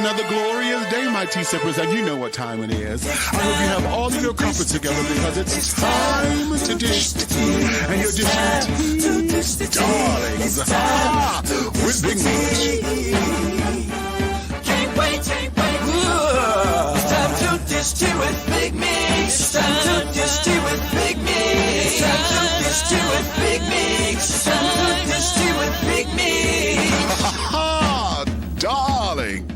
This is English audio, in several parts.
another glorious day, my tea sippers, and you know what time it is. I hope you have all of your crumpets together because it's time to dish tea. And you're dishing tea, darlings, with Big Meat. Can't wait. It's time to dish tea with Big Meat. It's time to dish tea with Big Meat. It's time to dish tea with Big Meat. It's time to dish tea with Big Meat. Darling.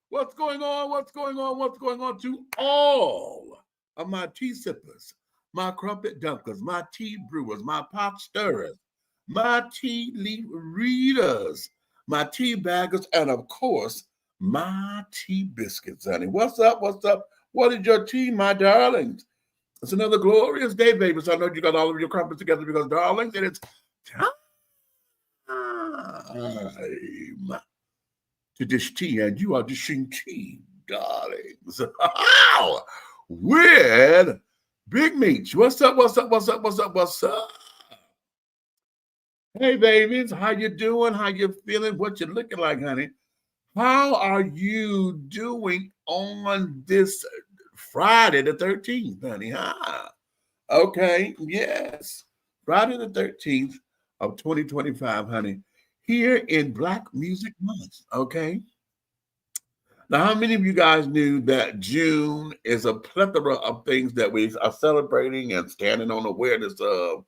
What's going on to all of my tea sippers, my crumpet dunkers, my tea brewers, my pot stirrers, my tea leaf readers, my tea baggers, and of course, my tea biscuits, honey. What's up? What is your tea, my darlings? It's another glorious day, baby. So I know you got all of your crumpets together because, darlings, it is time to dish tea, and you are dishing tea, darlings. With Big Meat. What's up? Hey, babies, how you doing? How you feeling? What you looking like, honey? How are you doing on this Friday the 13th, honey? Okay, yes. Friday the 13th of 2025, honey. Here in Black Music Month, okay? Now, how many of you guys knew that June is a plethora of things that we are celebrating and standing on awareness of,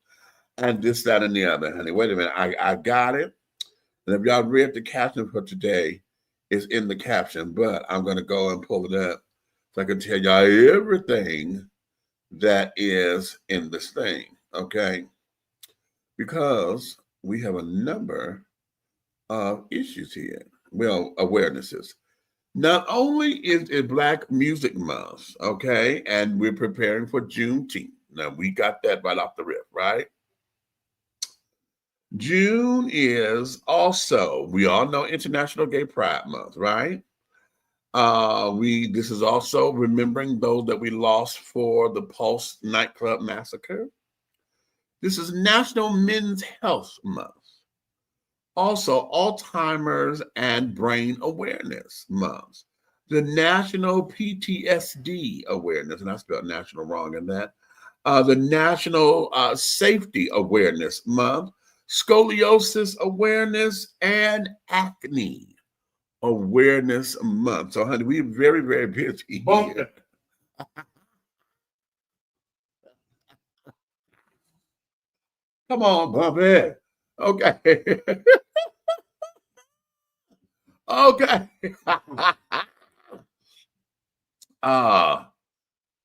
and this, that, and the other, honey? Wait a minute, I got it. And if y'all read the caption for today, it's in the caption, but I'm going to go and pull it up so I can tell y'all everything that is in this thing, okay? Because we have a number of issues here. Well, awarenesses. Not only is it Black Music Month, okay, and we're preparing for Juneteenth. Now, we got that right off the rip, right? June is also, we all know, International Gay Pride Month, right? This is also remembering those that we lost for the Pulse nightclub massacre. This is National Men's Health Month. Also, Alzheimer's and Brain Awareness Month. The National PTSD Awareness, and I spelled national wrong in that. The National Safety Awareness Month, Scoliosis Awareness, and Acne Awareness Month. So, honey, we're very, very busy here. Come on, Bumpy. Okay. Okay.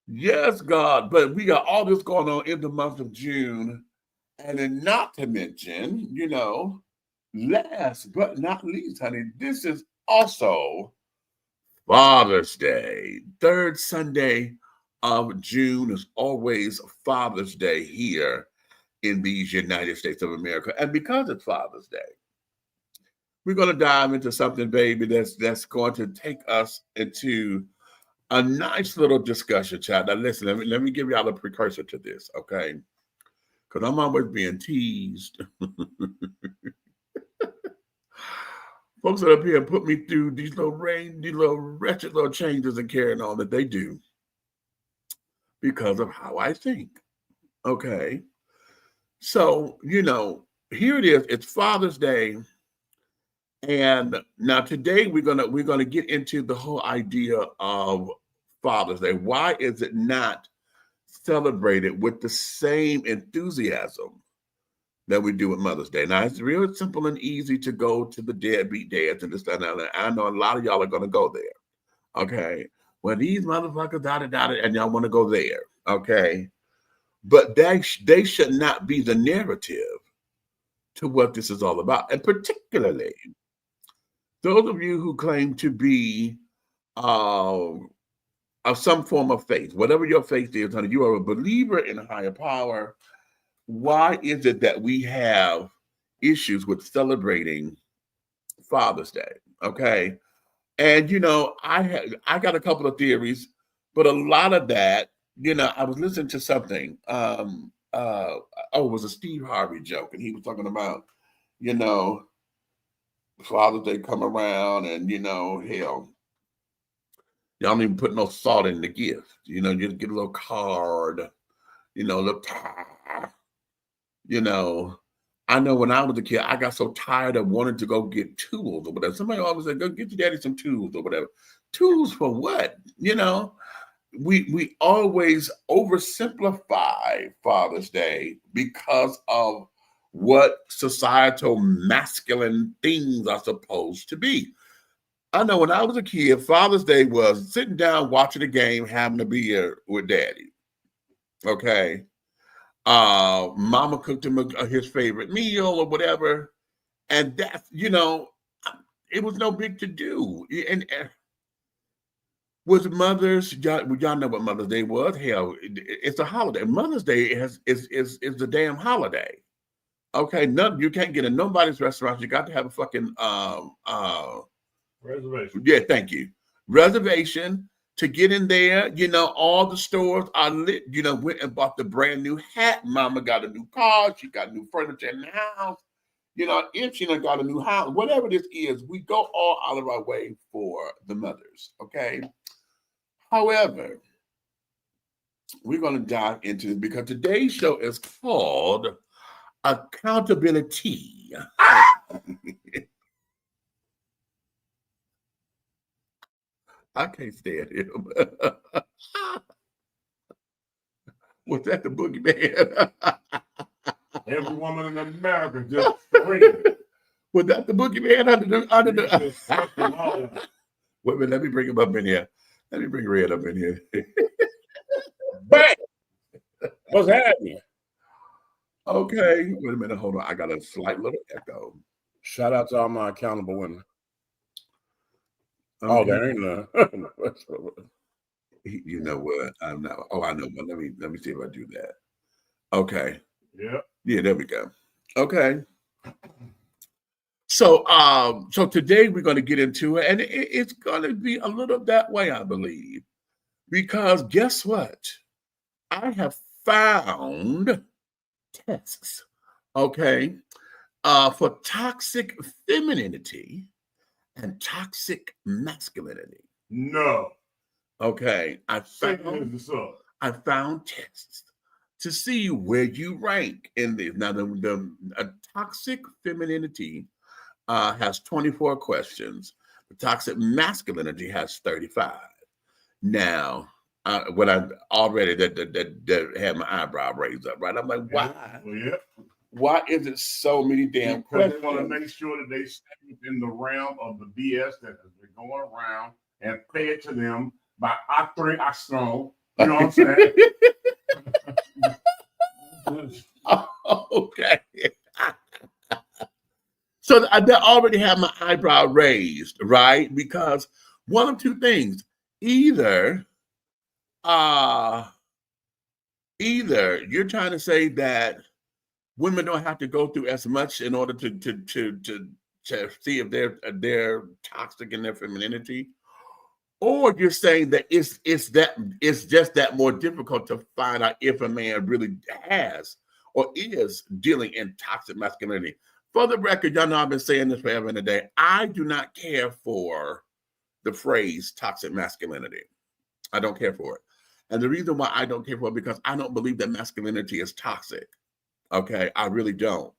Yes, God. But we got all this going on in the month of June. And then not to mention, you know, last but not least, honey, this is also Father's Day. Third Sunday of June is always Father's Day here in these United States of America. And because it's Father's Day, we're going to dive into something, baby, that's going to take us into a nice little discussion, child. Now, listen, let me give y'all a precursor to this, okay? Because I'm always being teased. Folks that up here put me through these little wretched little changes and carrying on that they do because of how I think, okay? So, you know, here it is. It's Father's Day. And now today we're gonna get into the whole idea of Father's Day. Why is it not celebrated with the same enthusiasm that we do with Mother's Day. Now, it's real simple and easy to go to the deadbeat dads and this, that, and that. I know a lot of y'all are going to go there. Okay. Well, these motherfuckers, and y'all want to go there. Okay. But they should not be the narrative to what this is all about. And particularly, those of you who claim to be of some form of faith, whatever your faith is, honey, you are a believer in a higher power. Why is it that we have issues with celebrating Father's Day? Okay. And, you know, I got a couple of theories, but a lot of that, you know, I was listening to something. It was a Steve Harvey joke, and he was talking about, you know, Father's Day come around, and, you know, hell, y'all don't even put no thought in the gift. You know, just get a little card, you know, a little tie. You know, I know when I was a kid, I got so tired of wanting to go get tools or whatever. Somebody always said, go get your daddy some tools or whatever. Tools for what? You know, we always oversimplify Father's Day because of what societal masculine things are supposed to be. I know when I was a kid, Father's Day was sitting down, watching a game, having a beer with daddy. Okay. Mama cooked him his favorite meal or whatever. And that's, you know, it was no big to do. And with mothers, y'all know what Mother's Day was. Hell, it's a holiday. Mother's Day is the damn holiday. Okay, you can't get in nobody's restaurant. You got to have a fucking reservation. Yeah, thank you. Reservation to get in there. You know, all the stores are lit. You know, went and bought the brand new hat. Mama got a new car. She got new furniture in the house. You know, if she done got a new house, whatever this is, we go all out of our way for the mothers. Okay. However, we're going to dive into it because today's show is called Accountibili-Tea. I can't stand him. Was that the boogeyman? Every woman in America just screaming. Was that the boogeyman under the Wait a minute, let me bring him up in here. Let me bring Red up in here. Bang! What's happening? Okay, wait a minute, hold on. I got a slight little echo. Shout out to all my accountable women. Okay. Oh, there ain't none. You know what? I'm not. Oh, I know. But let me see if I do that. Okay. Yeah, there we go. Okay. So so today we're going to get into it, and it's going to be a little that way, I believe, because guess what? I have found tests, okay, for toxic femininity and toxic masculinity. No. Okay, I found tests to see where you rank in this. Now, the toxic femininity has 24 questions. The toxic masculinity has 35. Now, when I already that had my eyebrow raised up, right? I'm like, why? Why is it so many damn questions? They want to make sure that they stay within the realm of the BS that has been going around and pay it to them by A3 Astron. You know what I'm saying? Okay. So I already have my eyebrow raised, right? Because one of two things: either you're trying to say that women don't have to go through as much in order to see if they're toxic in their femininity, or you're saying that it's just that more difficult to find out if a man really has or is dealing in toxic masculinity. For the record, y'all know I've been saying this forever and a day. I do not care for the phrase toxic masculinity. I don't care for it. And the reason why I don't care for it because I don't believe that masculinity is toxic. Okay, I really don't.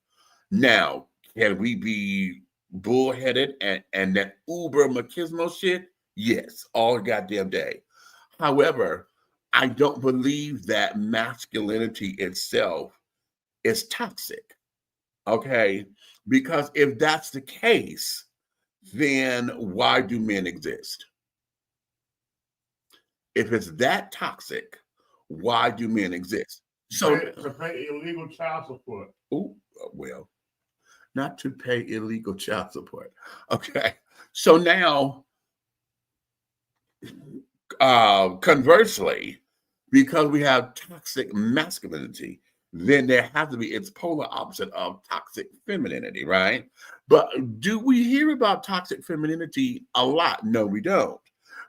Now, can we be bullheaded and that uber machismo shit? Yes, all goddamn day. However, I don't believe that masculinity itself is toxic. Okay. Because if that's the case, then why do men exist? If it's that toxic, why do men exist? So to pay illegal child support. Oh, well, not to pay illegal child support. Okay. So now, conversely, because we have toxic masculinity, then there has to be its polar opposite of toxic femininity, right? But do we hear about toxic femininity a lot? No, we don't,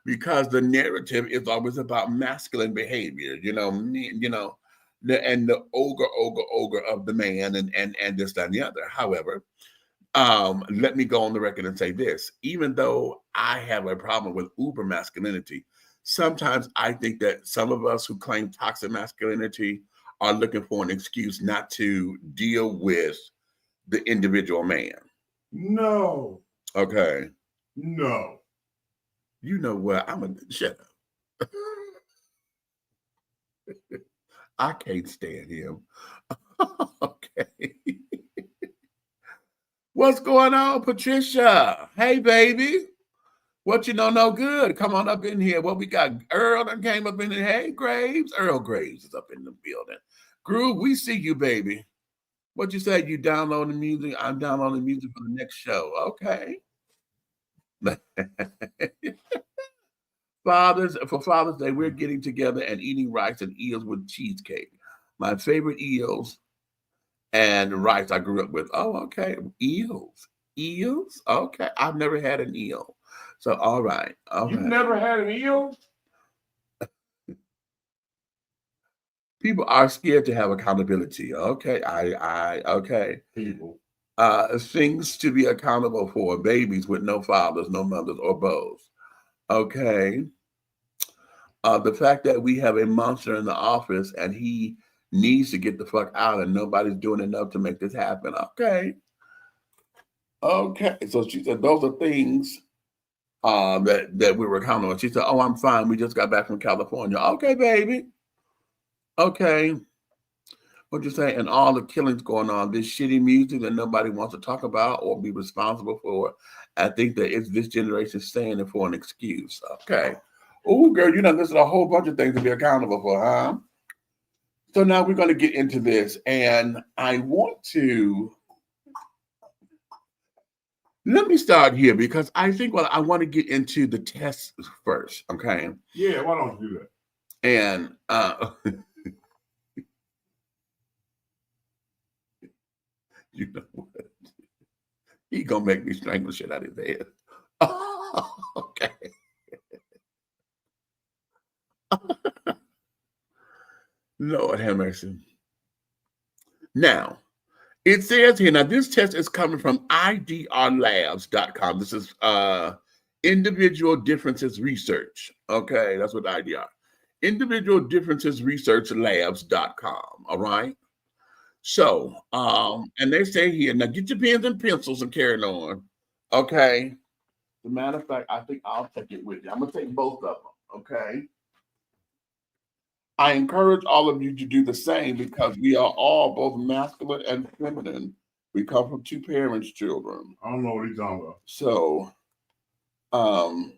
because the narrative is always about masculine behavior. And the ogre of the man, and this, that, and the other. However, let me go on the record and say this: even though I have a problem with uber masculinity, sometimes I think that some of us who claim toxic masculinity are looking for an excuse not to deal with the individual man. No. Okay. No. You know what? I'm gonna shut up. I can't stand him. Okay. What's going on, Patricia? Hey, baby. What you know no good? Come on up in here. What we got? Earl that came up in here. Hey, Graves. Earl Graves is up in the building. Groove, we see you, baby. What you say? You downloading music? I'm downloading music for the next show. Okay. For Father's Day, we're getting together and eating rice and eels with cheesecake. My favorite eels and rice I grew up with. Oh, okay. Eels. Eels? Okay. I've never had an eel. So, all right. You've never had an eel? People are scared to have accountability. Okay. Okay. People. Things to be accountable for: babies with no fathers, no mothers, or both. Okay. The fact that we have a monster in the office and he needs to get the fuck out and nobody's doing enough to make this happen. Okay. Okay. So she said those are things that we were counting on. She said, "Oh, I'm fine. We just got back from California." Okay, baby. Okay. What you say? And all the killings going on, this shitty music that nobody wants to talk about or be responsible for. I think that it's this generation saying it for an excuse. Okay. Oh, girl, you know, there's a whole bunch of things to be accountable for, huh? So now we're going to get into this, and I want to let me start here because I think I want to get into the tests first. Okay. Yeah, why don't you do that? And you know what? He gonna make me strangle shit out of his head. Oh, okay. Lord have mercy. Now, it says here, now this test is coming from idrlabs.com. This is individual differences research. Okay, that's what IDR. Individual differences research labs.com. All right. So, and they say here, now get your pens and pencils and carry on. Okay. As a matter of fact, I think I'll take it with you. I'm gonna take both of them. Okay. I encourage all of you to do the same because we are all both masculine and feminine. We come from two parents' children. I don't know what he's talking about. So, I'm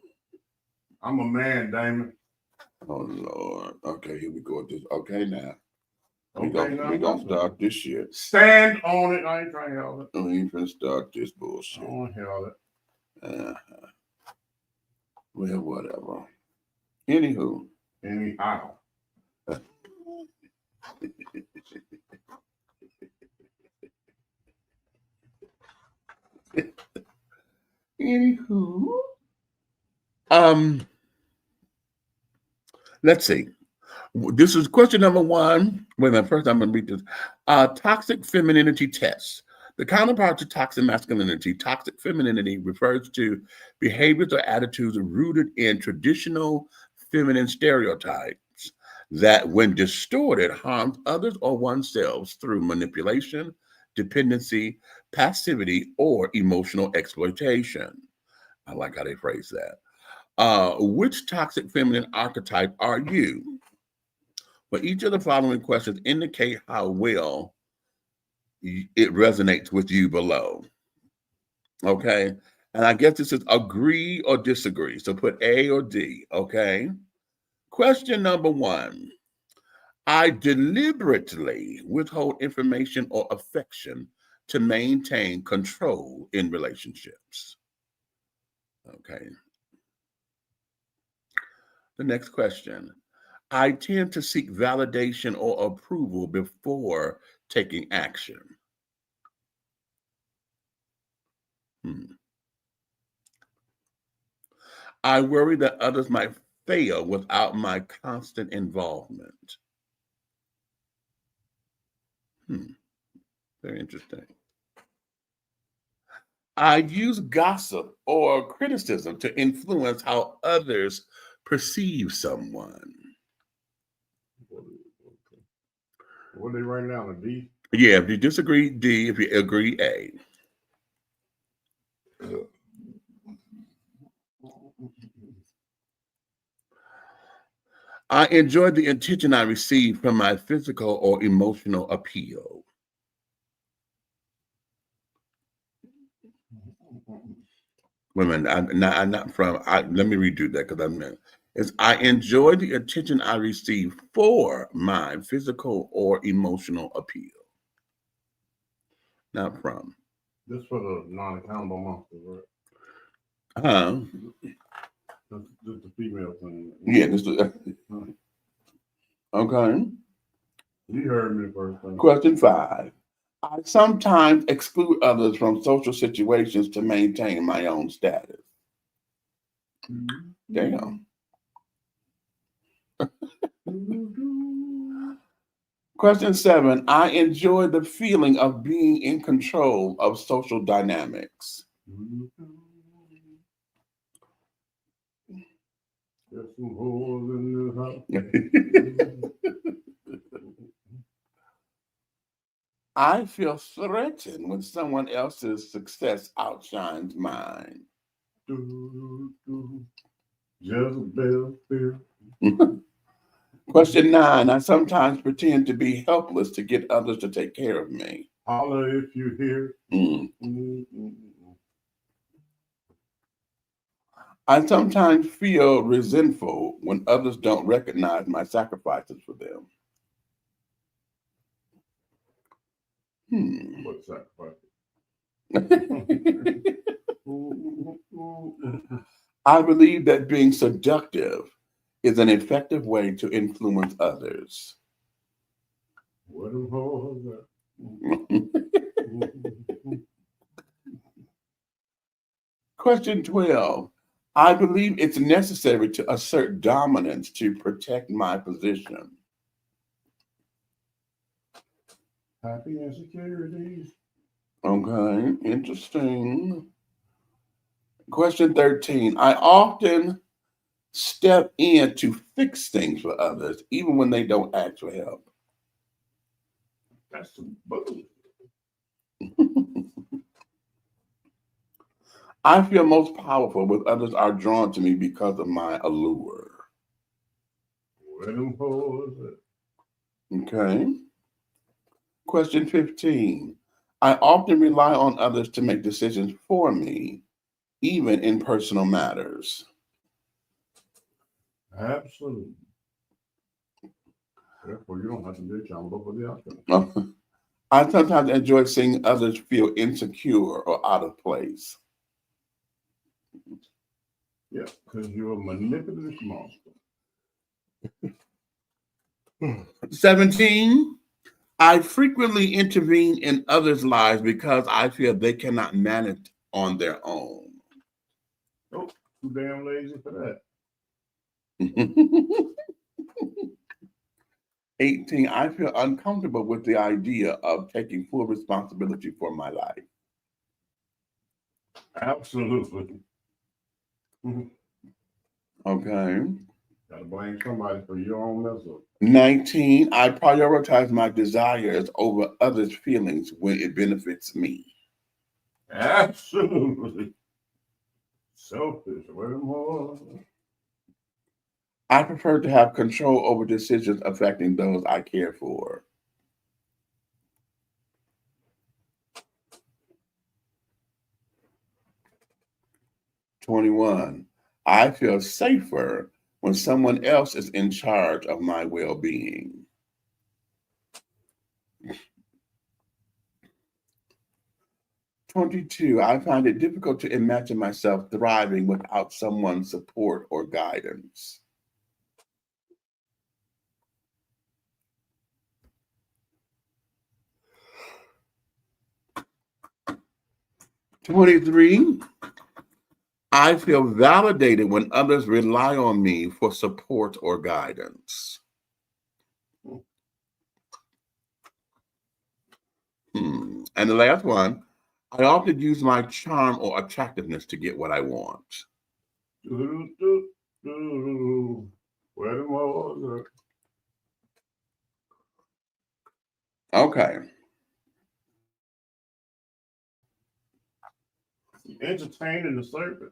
a man, Damon. Oh Lord. Okay, here we go with this. Okay, now. Okay, we gonna start this shit. Stand on it. I ain't trying to help it. We ain't finna start this bullshit. I don't want to help it. Well, whatever. Anywho. Anyhow. Anywho. Let's see. This is question number one. Wait a minute, first I'm going to read this. Toxic femininity test. The counterpart to toxic masculinity, toxic femininity refers to behaviors or attitudes rooted in traditional feminine stereotypes that, when distorted, harms others or oneself through manipulation, dependency, passivity, or emotional exploitation. I like how they phrase that. Which toxic feminine archetype are you? For each of the following questions, indicate how well it resonates with you below. Okay. And I guess this is agree or disagree. So put A or D. Okay. Question number 1. I deliberately withhold information or affection to maintain control in relationships. Okay. The next question. I tend to seek validation or approval before taking action. I worry that others might fail without my constant involvement. Very interesting. I use gossip or criticism to influence how others perceive someone. What are they writing down? A D? Yeah, if you disagree, D. If you agree, A. I enjoy the attention I receive from my physical or emotional appeal. Wait a minute, I'm not from, let me redo that because I meant, I enjoy the attention I receive for my physical or emotional appeal. Not from. This for the non-accountable monsters, right? Huh? Just the female thing. Yeah, this is, okay. You heard me first time. Question 5. I sometimes exclude others from social situations to maintain my own status. Damn. Question 7. I enjoy the feeling of being in control of social dynamics. There's some holes in the house. I feel threatened when someone else's success outshines mine. Jezebel fear. Question 9. I sometimes pretend to be helpless to get others to take care of me. Holler if you hear. I sometimes feel resentful when others don't recognize my sacrifices for them. What sacrifice? I believe that being seductive is an effective way to influence others. What them hoes at? Question 12. I believe it's necessary to assert dominance to protect my position. Happy insecurities. Okay, interesting. Question 13. I often step in to fix things for others, even when they don't ask for help. That's some bullshit. I feel most powerful when others are drawn to me because of my allure. Where them hoes at? Okay. Question 15. I often rely on others to make decisions for me, even in personal matters. Absolutely. Therefore, you don't have to be accountable for the outcome. I sometimes enjoy seeing others feel insecure or out of place. Yeah, because you're a manipulative monster. 17. I frequently intervene in others' lives because I feel they cannot manage on their own. Oh, too damn lazy for that. 18. I feel uncomfortable with the idea of taking full responsibility for my life. Absolutely. Okay. Gotta blame somebody for your own mess up. 19. I prioritize my desires over others' feelings when it benefits me. Absolutely. Selfish. Where them hoes? I prefer to have control over decisions affecting those I care for. 21. I feel safer when someone else is in charge of my well-being. 22. I find it difficult to imagine myself thriving without someone's support or guidance. 23. I feel validated when others rely on me for support or guidance. And the last one, I often use my charm or attractiveness to get what I want. Okay. Entertaining the serpent.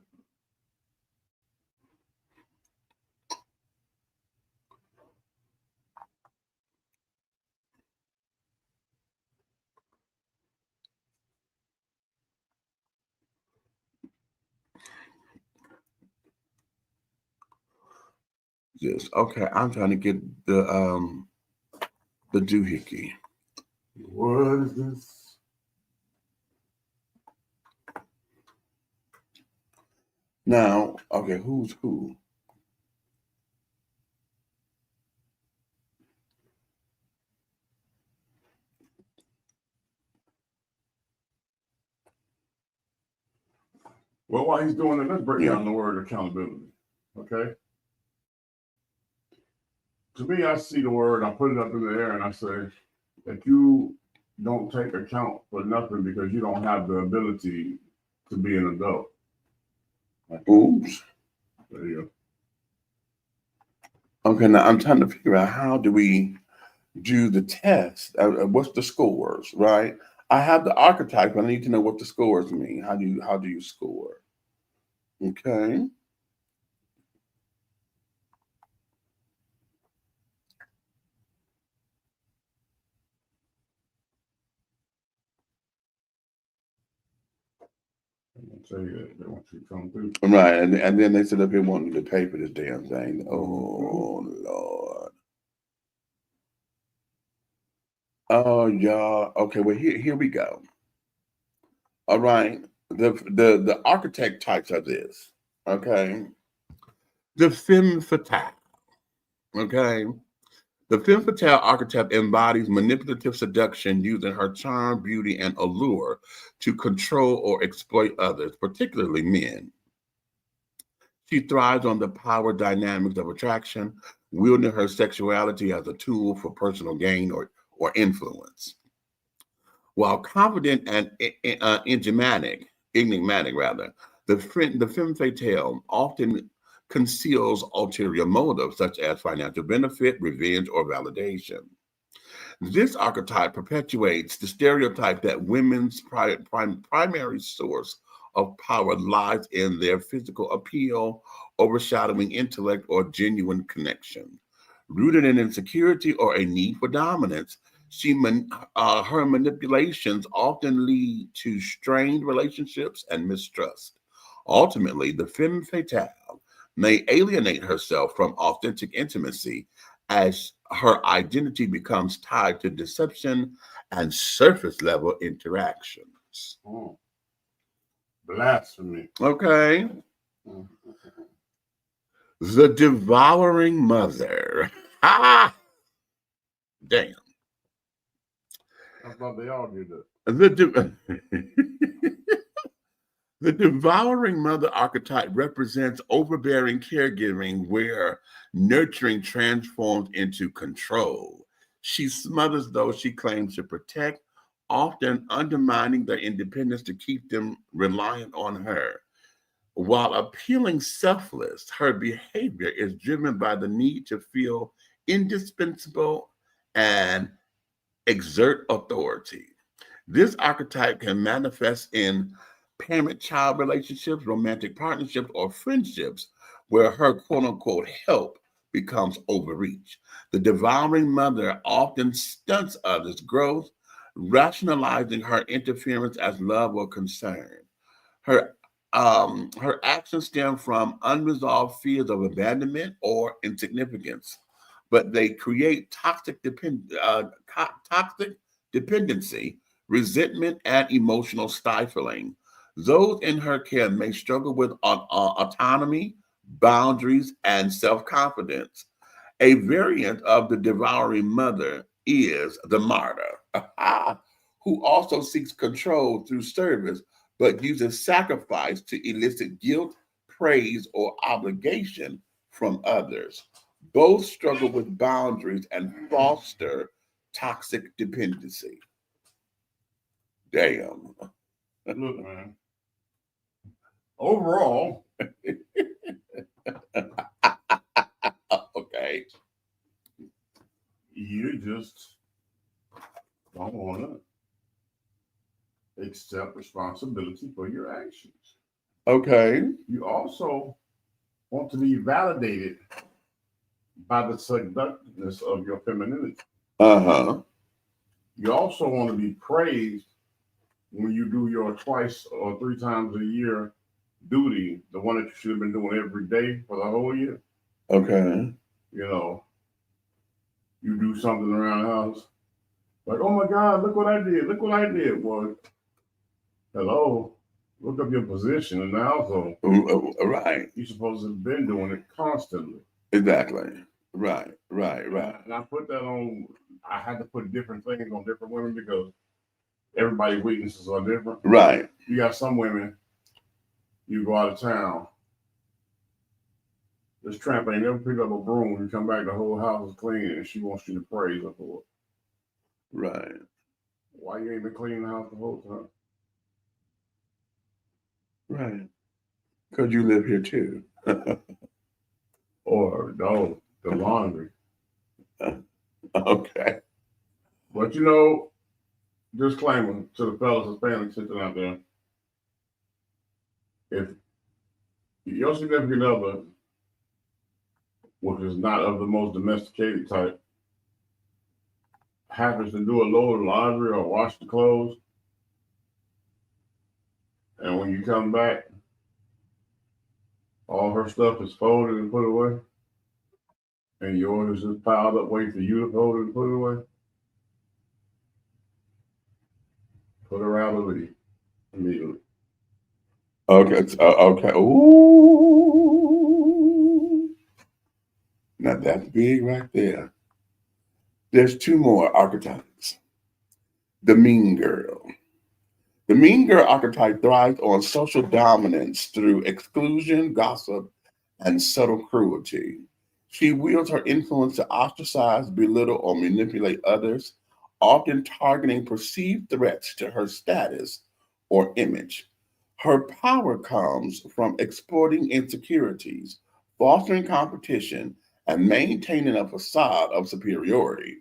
Yes. Okay. I'm trying to get the doohickey. What is this? Now, okay, who's who? Well, while he's doing it, let's break down the word accountability. Okay. To me, I see the word, I put it up in the air, and I say that you don't take account for nothing because you don't have the ability to be an adult. Oops. There you go. Okay, now I'm trying to figure out how do we do the test? What's the scores, right? I have the archetype, but I need to know what the scores mean. How do you score? Okay. Tell you that they want you to come through. Right, and then they said up here wanting to pay for this damn thing. Oh Lord. Oh y'all. Okay, well here we go. All right. The architect types are this. Okay. The femme fatale. Okay. The femme fatale archetype embodies manipulative seduction using her charm, beauty, and allure to control or exploit others, particularly men. She thrives on the power dynamics of attraction, wielding her sexuality as a tool for personal gain or influence. While confident and enigmatic, the femme fatale often conceals ulterior motives such as financial benefit, revenge, or validation. This archetype perpetuates the stereotype that women's primary source of power lies in their physical appeal, overshadowing intellect or genuine connection. Rooted in insecurity or a need for dominance, her manipulations often lead to strained relationships and mistrust. Ultimately, the femme fatale may alienate herself from authentic intimacy as her identity becomes tied to deception and surface level interactions. Blasphemy. Okay. The devouring mother. Ah! Damn. I thought they all did that. The devouring mother archetype represents overbearing caregiving where nurturing transforms into control. She smothers those she claims to protect, often undermining their independence to keep them reliant on her. While appealing selfless, her behavior is driven by the need to feel indispensable and exert authority. This archetype can manifest in parent-child relationships, romantic partnerships, or friendships where her quote-unquote help becomes overreach. The devouring mother often stunts others' growth, rationalizing her interference as love or concern. Her her actions stem from unresolved fears of abandonment or insignificance, but they create toxic dependency, resentment, and emotional stifling. Those in her care may struggle with autonomy, boundaries, and self confidence. A variant of the devouring mother is the martyr, who also seeks control through service but uses sacrifice to elicit guilt, praise, or obligation from others. Both struggle with boundaries and foster toxic dependency. Damn. Look, man. Overall, Okay. you just don't want to accept responsibility for your actions. Okay. You also want to be validated by the seductiveness of your femininity. Uh-huh. You also want to be praised when you do your twice or 3 times a year duty, the one that you should have been doing every day for the whole year. Okay. You know, you do something around the house, like, oh my God, look what I did. Look what I did. Well, hello, look up your position in the household. Right. You're supposed to have been doing it constantly. Exactly. Right. And I put that on, I had to put different things on different women because everybody's weaknesses are different. Right. You got some women, you go out of town, this tramp ain't never picked up a broom. You come back, the whole house is clean, and she wants you to praise her for it. Right. Why you ain't been cleaning the house the whole time? Right. Because you live here too. Or no, the laundry. Okay. But you know, disclaimer to the fellas Hispanics sitting out there: if your significant other, which is not of the most domesticated type, happens to do a load of laundry or wash the clothes, and when you come back, all her stuff is folded and put away, and yours is just piled up waiting for you to fold it and put it away, put her out of the immediately. Okay. Okay. Ooh. Now that's big right there. There's 2 more archetypes. The mean girl. The mean girl archetype thrives on social dominance through exclusion, gossip, and subtle cruelty. She wields her influence to ostracize, belittle, or manipulate others, often targeting perceived threats to her status or image. Her power comes from exploiting insecurities, fostering competition, and maintaining a facade of superiority.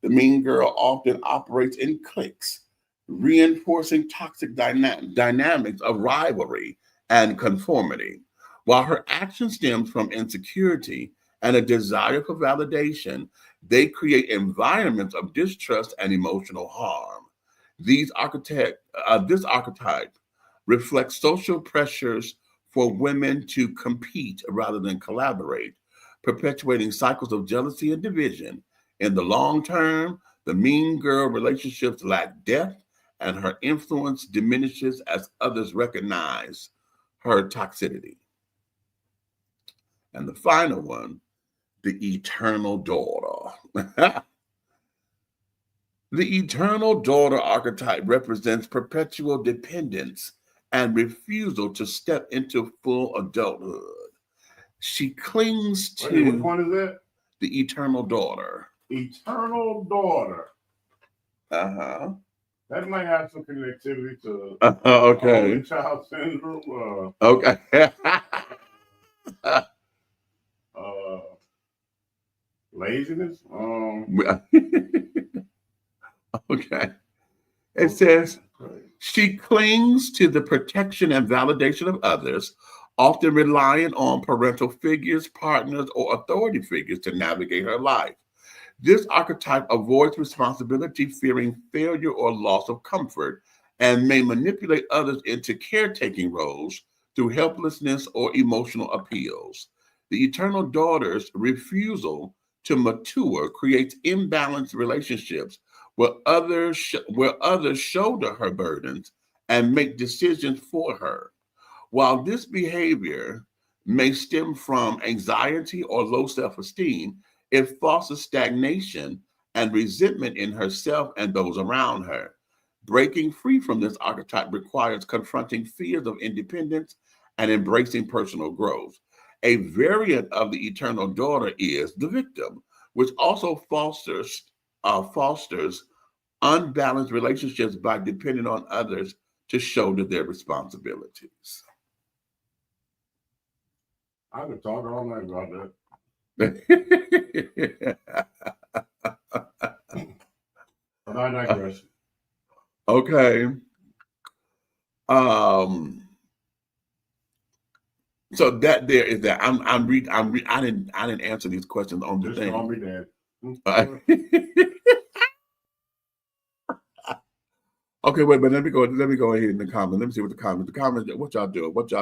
The mean girl often operates in cliques, reinforcing toxic dynamics of rivalry and conformity. While her action stems from insecurity and a desire for validation, they create environments of distrust and emotional harm. This archetype reflects social pressures for women to compete rather than collaborate, perpetuating cycles of jealousy and division. In the long term, the mean girl relationships lack depth and her influence diminishes as others recognize her toxicity. And the final one, the eternal daughter. The eternal daughter archetype represents perpetual dependence and refusal to step into full adulthood. She clings to Which one is that? the eternal daughter. Eternal daughter. Uh-huh. That might have some connectivity to Okay. only child syndrome. Okay. Laziness. Okay. It says she clings to the protection and validation of others, often relying on parental figures, partners, or authority figures to navigate her life. This archetype avoids responsibility, fearing failure or loss of comfort, and may manipulate others into caretaking roles through helplessness or emotional appeals. The eternal daughter's refusal to mature creates imbalanced relationships where others shoulder her burdens and make decisions for her. While this behavior may stem from anxiety or low self-esteem, it fosters stagnation and resentment in herself and those around her. Breaking free from this archetype requires confronting fears of independence and embracing personal growth. A variant of the eternal daughter is the victim, which also fosters unbalanced relationships by depending on others to shoulder their responsibilities. I could talk all night about that. But I digress. Okay. So that there is that. I didn't answer these questions on the Just thing. call me Dad. Okay, wait, but let me go ahead in the comments. Let me see what the comments, what y'all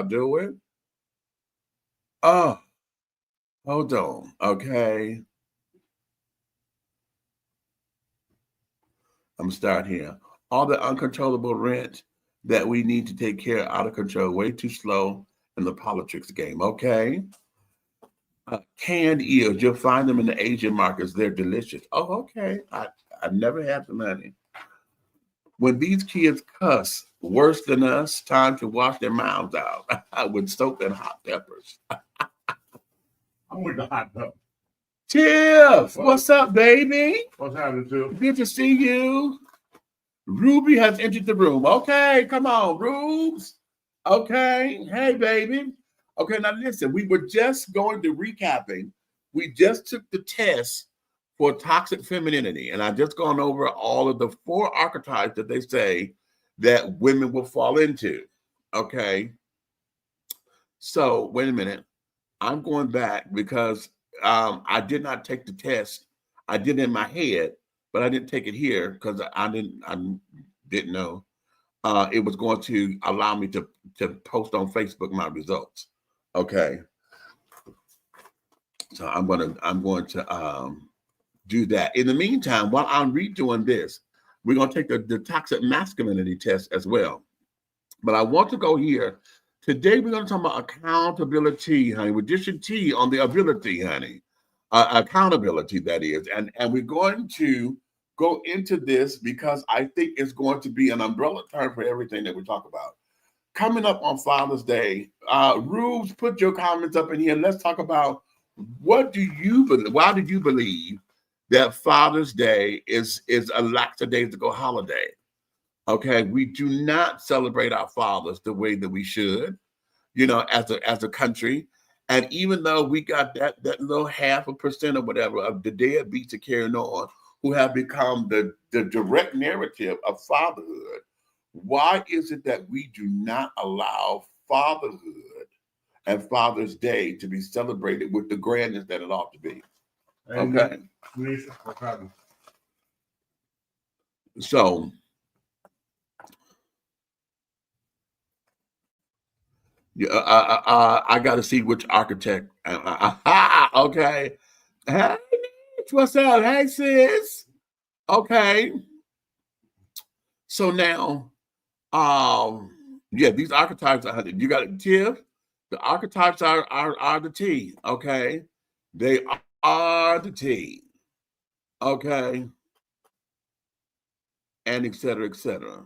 doing? Oh, hold on. Okay. I'm gonna start here. All the uncontrollable rent that we need to take care of out of control, way too slow in the politics game. Okay. Canned eels, you'll find them in the Asian markets. They're delicious. Oh, okay. I've never had them, honey. When these kids cuss worse than us, time to wash their mouths out with soap and hot peppers. I'm with the hot dog. Tiff, what's up, baby? What's happening, Tiff? Good to see you. Ruby has entered the room. Okay, come on, Rubes. Okay, hey, baby. Okay, now listen, we were just going to recapping. We just took the test for toxic femininity, and I've just gone over all of the 4 archetypes that they say that women will fall into. Okay, so wait a minute. I'm going back because I did not take the test. I did it in my head, but I didn't take it here because I didn't know it was going to allow me to post on Facebook my results. Okay, so I'm going to do that. In the meantime, while I'm redoing this, we're going to take the toxic masculinity test as well. But I want to go here. Today, we're going to talk about accountability, honey. With addition T on the ability, honey. Accountability, that is. And we're going to go into this because I think it's going to be an umbrella term for everything that we talk about. Coming up on Father's Day, Rubes, put your comments up in here. Let's talk about what do you believe? Why do you believe that Father's Day is a lackadaisical holiday? Okay, we do not celebrate our fathers the way that we should, you know, as a country. And even though we got that little 0.5% or whatever of the deadbeats are carrying on, who have become the direct narrative of fatherhood, why is it that we do not allow fatherhood and Father's Day to be celebrated with the grandness that it ought to be? Okay. So I got to see which architect. Okay. Hey, what's up? Hey, sis. Okay. So now, yeah, these archetypes are, you got it, Tiff. The archetypes are the T. Okay. They are the T. Okay. And et cetera, et cetera.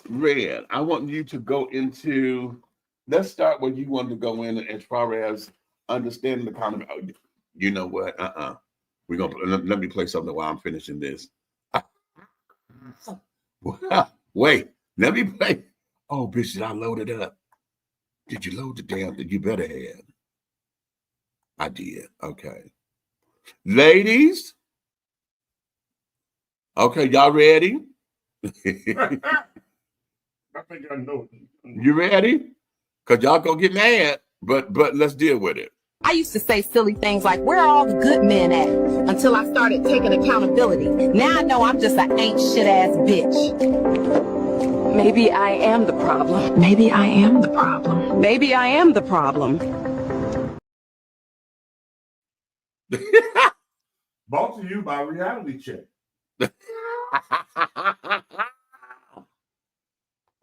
Red, I want you to go into, let's start where you want to go in as far as understanding the kind of, you know what, we're going to, let me play something while I'm finishing this. Wait, let me play. Oh, bitch, did I load it up? Did you load the damn thing? You better have. I did. Okay. Ladies. Okay, y'all ready? I think I know. You ready? Because y'all gonna get mad, but let's deal with it. I used to say silly things like, where are all the good men at? Until I started taking accountability. Now I know I'm just an ain't shit ass bitch. Maybe I am the problem. Maybe I am the problem. Maybe I am the problem. Brought to you by Reality Check.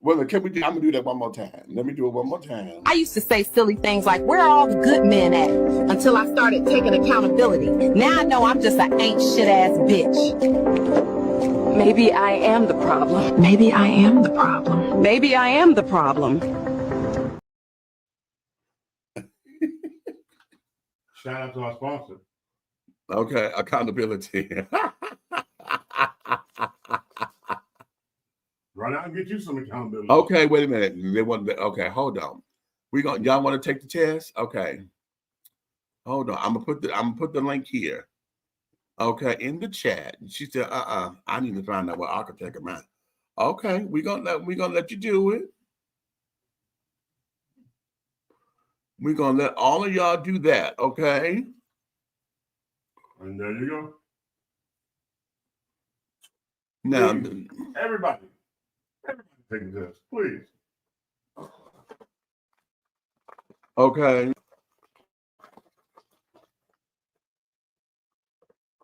Well, can we do? I'm gonna do that one more time. Let me do it one more time. I used to say silly things like, where are all the good men at? Until I started taking accountability. Now I know I'm just an ain't shit ass bitch. Maybe I am the problem. Maybe I am the problem. Maybe I am the problem. Shout out to our sponsor. Okay, accountability. Run out and get you some accountability. Okay, wait a minute. They want. Okay, hold on. Y'all want to take the test? Okay. Hold on. I'm gonna put the link here. Okay, in the chat. She said, I need to find out what architect am I. Okay, we're gonna let you do it. We're gonna let all of y'all do that, okay? And there you go. Now, please, everybody take this, please. Okay.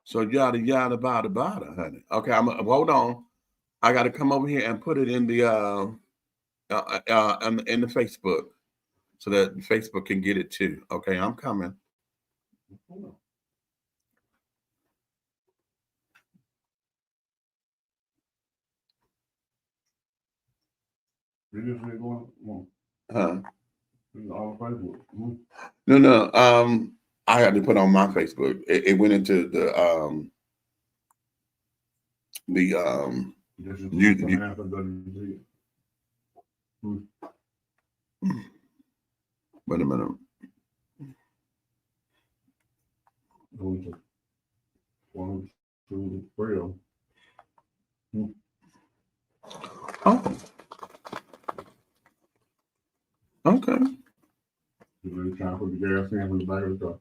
So yada yada bada bada, honey. Okay, hold on. I got to come over here and put it in the in the Facebook, so that Facebook can get it too. Okay, I'm coming. Huh? No. I had to put on my Facebook. It went into the wait a minute. One, two, three. Oh. Okay. You're trying to put the gas in the back of the car.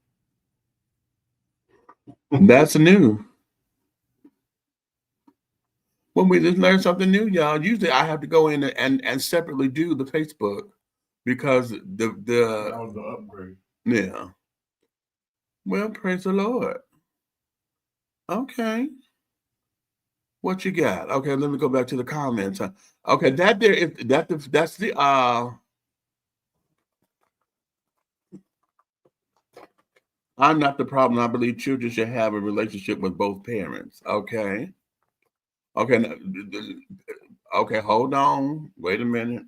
That's new. When we just learn something new, y'all, usually I have to go in and separately do the Facebook because that was the upgrade. Yeah. Well, praise the Lord. Okay. What you got? Okay, let me go back to the comments. Okay, that's the I'm not the problem. I believe children should have a relationship with both parents. Okay. Okay. Okay, hold on. Wait a minute.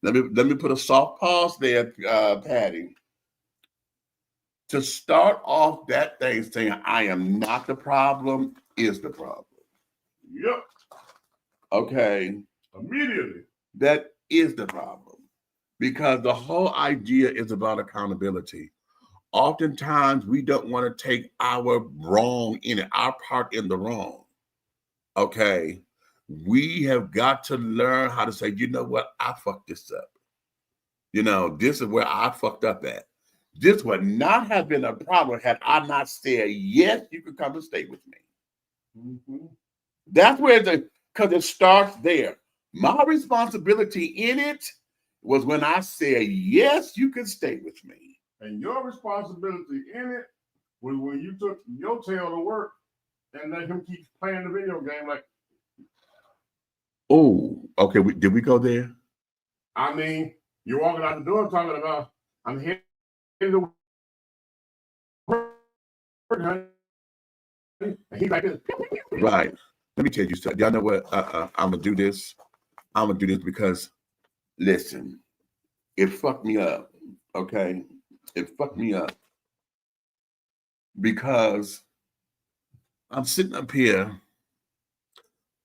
Let me put a soft pause there, Patty. To start off that thing saying I am not the problem is the problem. Yep. Okay. Immediately. That is the problem. Because the whole idea is about accountability. Oftentimes we don't want to take our wrong in it, our part in the wrong. Okay. We have got to learn how to say, you know what, I fucked this up. You know, this is where I fucked up at. This would not have been a problem had I not said, yes, you can come and stay with me. Mm-hmm. That's where because it starts there. My responsibility in it was when I said, yes, you can stay with me. And your responsibility in it was when you took your tail to work and let him keep playing the video game like. Oh, okay. Did we go there? I mean, you're walking out the door talking about, I'm here to work. And he's like this. Right. Let me tell you something. Y'all know what? I'm going to do this. I'm going to do this because, listen, it fucked me up. Okay. It fucked me up because I'm sitting up here.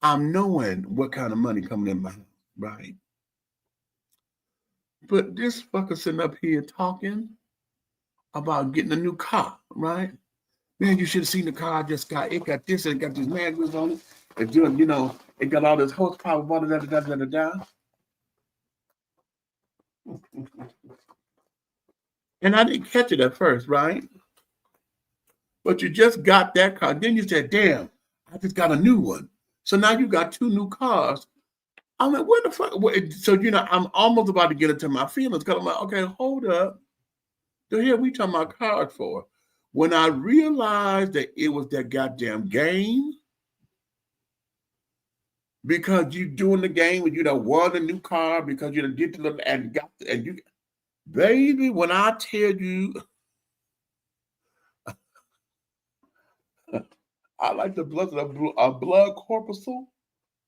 I'm knowing what kind of money coming in my house, right? But this fucker sitting up here talking about getting a new car, right? Man, you should have seen the car I just got. It got this and it got these manuals on it. It's doing, you know, it got all this horsepower, blah, blah, blah, blah, blah, blah. And I didn't catch it at first, right? But you just got that car. Then you said, damn, I just got a new one. So now you got 2 new cars. I'm like, what the fuck? So, you know, I'm almost about to get into my feelings because I'm like, okay, hold up. The hell we talking about cars for? When I realized that it was that goddamn game, because you doing the game and you done won a new car because you done did the little and got and you, baby, when I tell you, I like the blood, a blood corpuscle.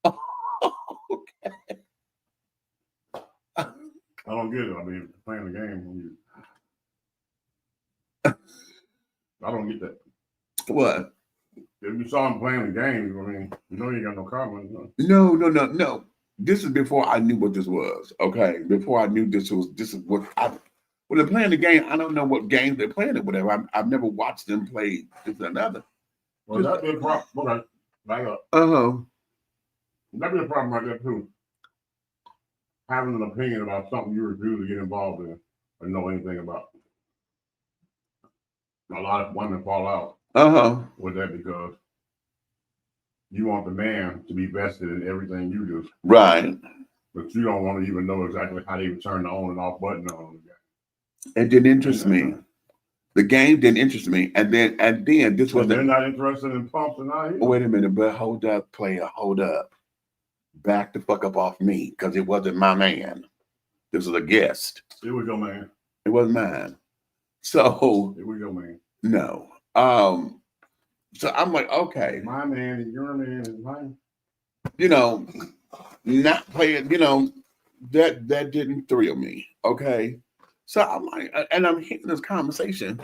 Okay. I don't get it. I mean, playing the game. I don't get that. What? If you saw him playing the game, I mean, you know you got no car money. No. This is before I knew what this was. Okay, before I knew this is what when they're playing the game. I don't know what game they're playing or whatever. I've never watched them play this or another. Well, that'd be a problem. Okay, back up. That'd be a problem right there too. Having an opinion about something you refuse to get involved in or know anything about. A lot of women fall out with that because you want the man to be vested in everything you do. Right. But you don't want to even know exactly how they turn the on and off button on the game. It didn't interest me. The game didn't interest me. And then this was they're not interested in pumps and all. Wait a minute, but hold up, player, hold up. Back the fuck up off me, because it wasn't my man. This was a guest. It was your man. It wasn't mine. So it was your man. No. So I'm like, okay. My man and your man is mine. You know, not playing, you know, that didn't thrill me. Okay. So I'm like, and I'm hearing this conversation.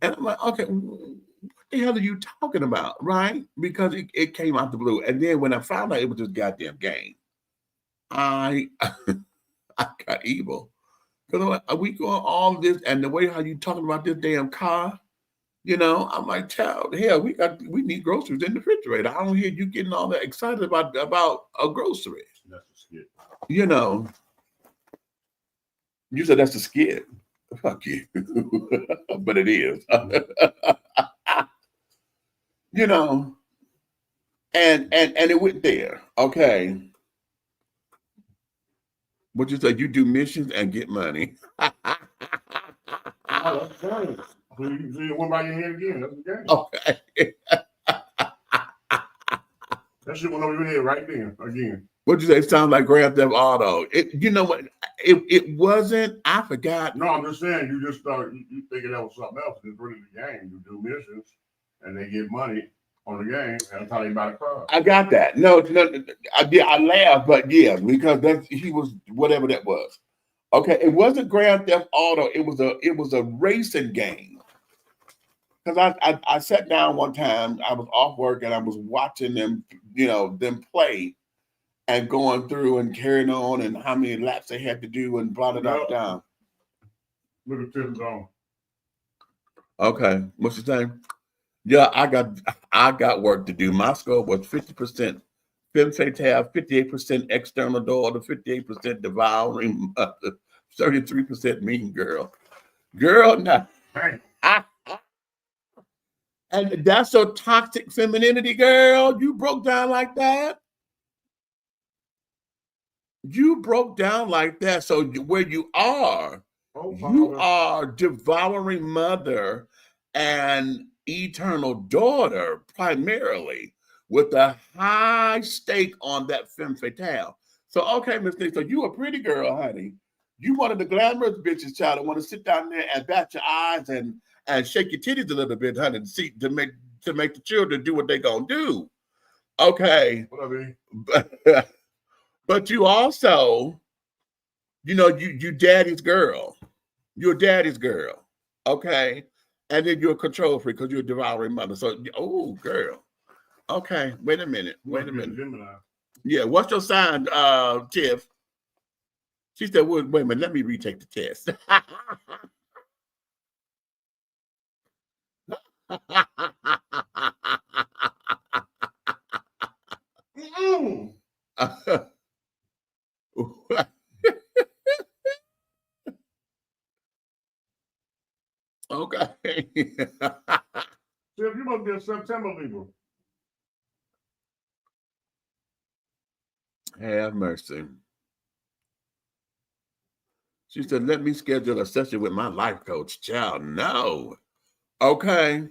And I'm like, okay, what the hell are you talking about? Right? Because it came out the blue. And then when I found out it was this goddamn game, I got evil. Because I'm like, are we going all this? And the way how you talking about this damn car, you know, I'm like, child, hell, we need groceries in the refrigerator. I don't hear you getting all that excited about a grocery. That's a skit. You know, you said that's a skit. Fuck you. But it is. You know, and it went there. Okay. What you say? You do missions and get money. Oh, that's fine. So you went by your head again. That's the game. Okay. That shit went over your head right then again. What'd you say? It sounds like Grand Theft Auto. You know what? It wasn't. I forgot. No, I'm just saying. You just thought you thinking that was something else. It's really the game. You do missions and they get money on the game. And that's how they buy the car. I got that. No. I laughed, but yeah, because he was whatever that was. Okay, it wasn't Grand Theft Auto. It was a racing game. Because I sat down one time. I was off work and I was watching them, you know, them play. And going through and carrying on and how many laps they had to do and blah, blah, blah, down. Look at Tim's on. Okay. What's your name? Yeah, I got work to do. My score was 50% femme fatale, 58% external daughter, 58% devouring mother, 33% mean girl. Girl, now. Hey. And that's your toxic femininity, girl. You broke down like that. You broke down like that. So where you are, you are devouring mother and eternal daughter primarily with a high stake on that femme fatale. So, okay, Miss Nick, so you a pretty girl, honey. You one of the glamorous bitches, child, that want to sit down there and bat your eyes and shake your titties a little bit, honey, to make the children do what they gonna do. Okay. What I mean? But you also, you know, you daddy's girl. You're daddy's girl, okay? And then you're a control freak because you're a devouring mother. So, oh, girl. Okay, wait a minute. Yeah, what's your sign, Tiff? She said, wait a minute, let me retake the test. Okay. See, if you must be a September Libra. Have mercy. She said, let me schedule a session with my life coach. Child, no. Okay.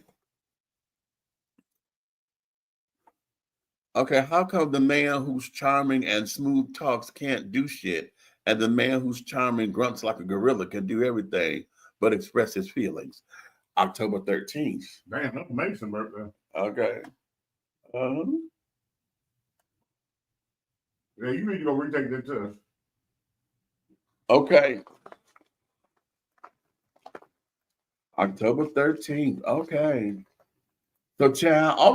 Okay, how come the man who's charming and smooth talks can't do shit, and the man who's charming grunts like a gorilla can do everything but express his feelings? October 13th. Damn, that's Mason birthday. Okay. Yeah, you need to go retake that test. Okay. October 13th. Okay. So, child, all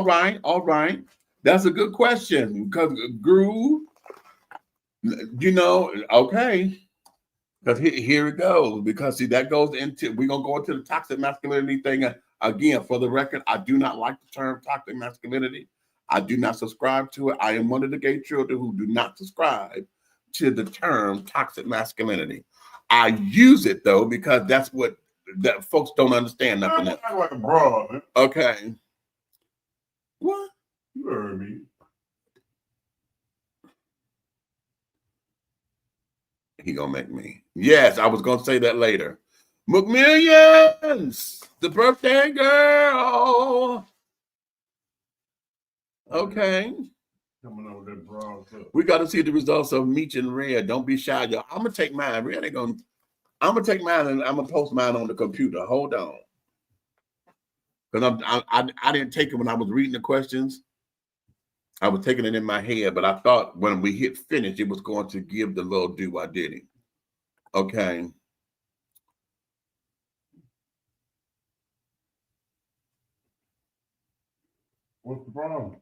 right. That's a good question because Groove, okay. Because here it goes. Because see, that goes into, we're going to go into the toxic masculinity thing. Again, for the record, I do not like the term toxic masculinity. I do not subscribe to it. I am one of the gay children who do not subscribe to the term toxic masculinity. I use it though, because that's what that folks don't understand nothing else. Like a broad, man. Okay. What? You heard me. He gonna make me. Yes, I was gonna say that later. McMillions, the birthday girl. Okay. Coming over that broad stuff. We got to see the results of Meech and Red. Don't be shy, y'all. I'm gonna take mine. Red ain't gonna. I'm gonna take mine and I'm gonna post mine on the computer. Hold on, because I didn't take it when I was reading the questions. I was taking it in my head, but I thought when we hit finish, it was going to give the little do I did it. Okay. What's the problem?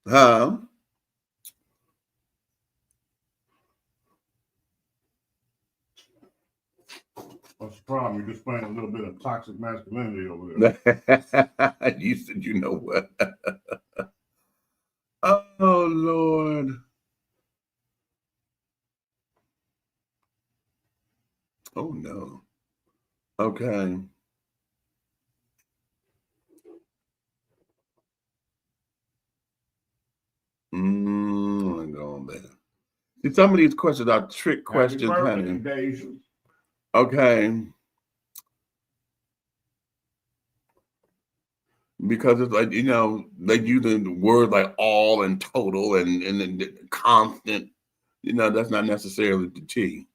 Huh? What's the problem? You're displaying a little bit of toxic masculinity over there. You said, you know what? Oh, Lord. Oh, no. Okay. I'm going there. See, some of these questions are trick questions, honey. Okay. Because it's like, they use the word like all and total and constant. That's not necessarily the T.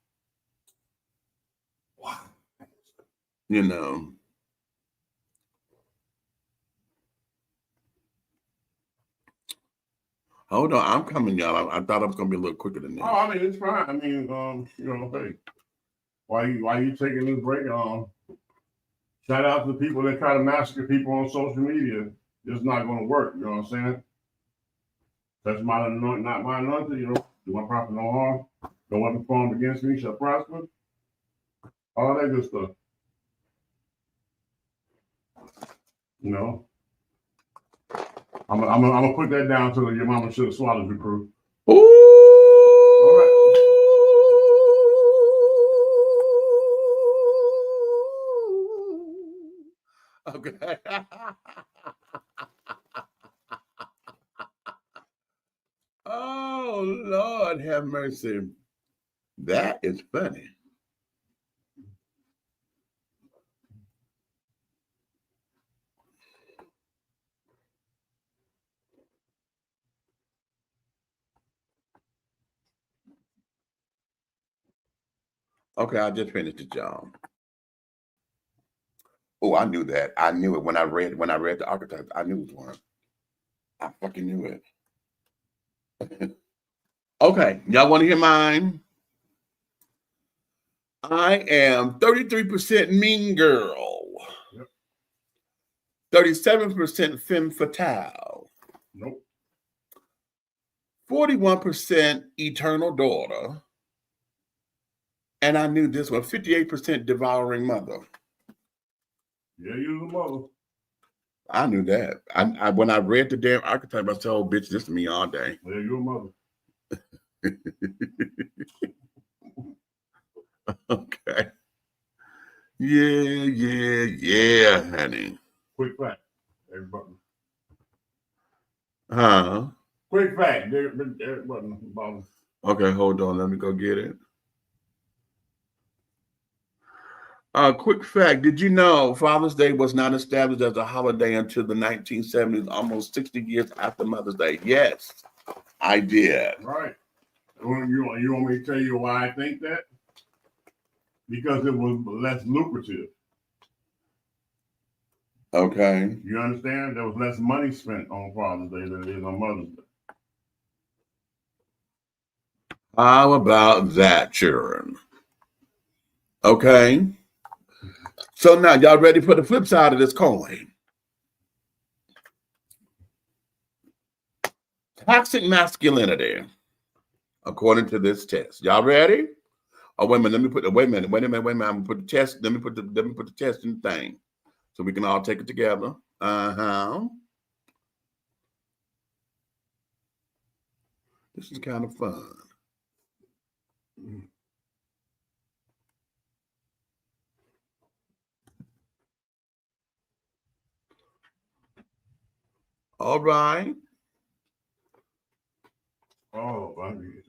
Hold on, I'm coming, y'all. I thought I was gonna be a little quicker than that. Oh, I mean, it's fine. I mean, hey, why you taking this break? Shout out to the people that try to massacre people on social media. It's not going to work. You know what I'm saying? That's not my anointing. Do my prophet no harm. No weapon formed against me shall prosper. All that good stuff. I'm gonna put that down to your mama should have swallowed your crew. Ooh. All right. Okay. Oh, Lord have mercy. That is funny. Okay, I just finished the job. Oh, I knew that. I knew it when I read the archetypes. I knew it was one. I fucking knew it. Okay, y'all want to hear mine? I am 33% mean girl. Yep. 37% femme fatale. Nope. 41% eternal daughter. And I knew this one, 58% devouring mother. Yeah, you the mother. I knew that. I when I read the damn archetype, I said, "Oh, bitch, this is me all day." Yeah, you a mother. Okay. Yeah, honey. Quick fact, everybody. Huh? Quick fact, everybody. Okay, hold on. Let me go get it. Quick fact, did you know Father's Day was not established as a holiday until the 1970s, almost 60 years after Mother's Day? Yes, I did. Right. You want me to tell you why I think that? Because it was less lucrative. Okay. You understand? There was less money spent on Father's Day than it is on Mother's Day. How about that, children? Okay. So now, y'all ready for the flip side of this coin? Toxic masculinity, according to this test. Y'all ready? Oh, wait a minute. Let me put the wait a minute. I'm gonna put the test. Let me put the test in the thing, so we can all take it together. This is kind of fun. All right. Oh, buddy.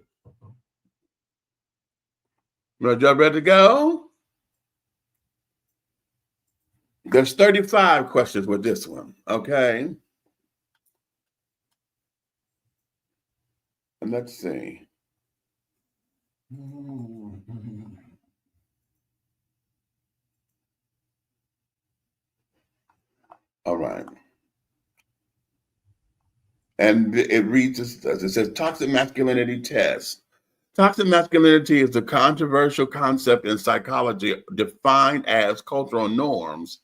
Y'all ready to go? There's 35 questions with this one, okay? And let's see. All right. And it reads as it says, toxic masculinity test. Toxic masculinity is a controversial concept in psychology defined as cultural norms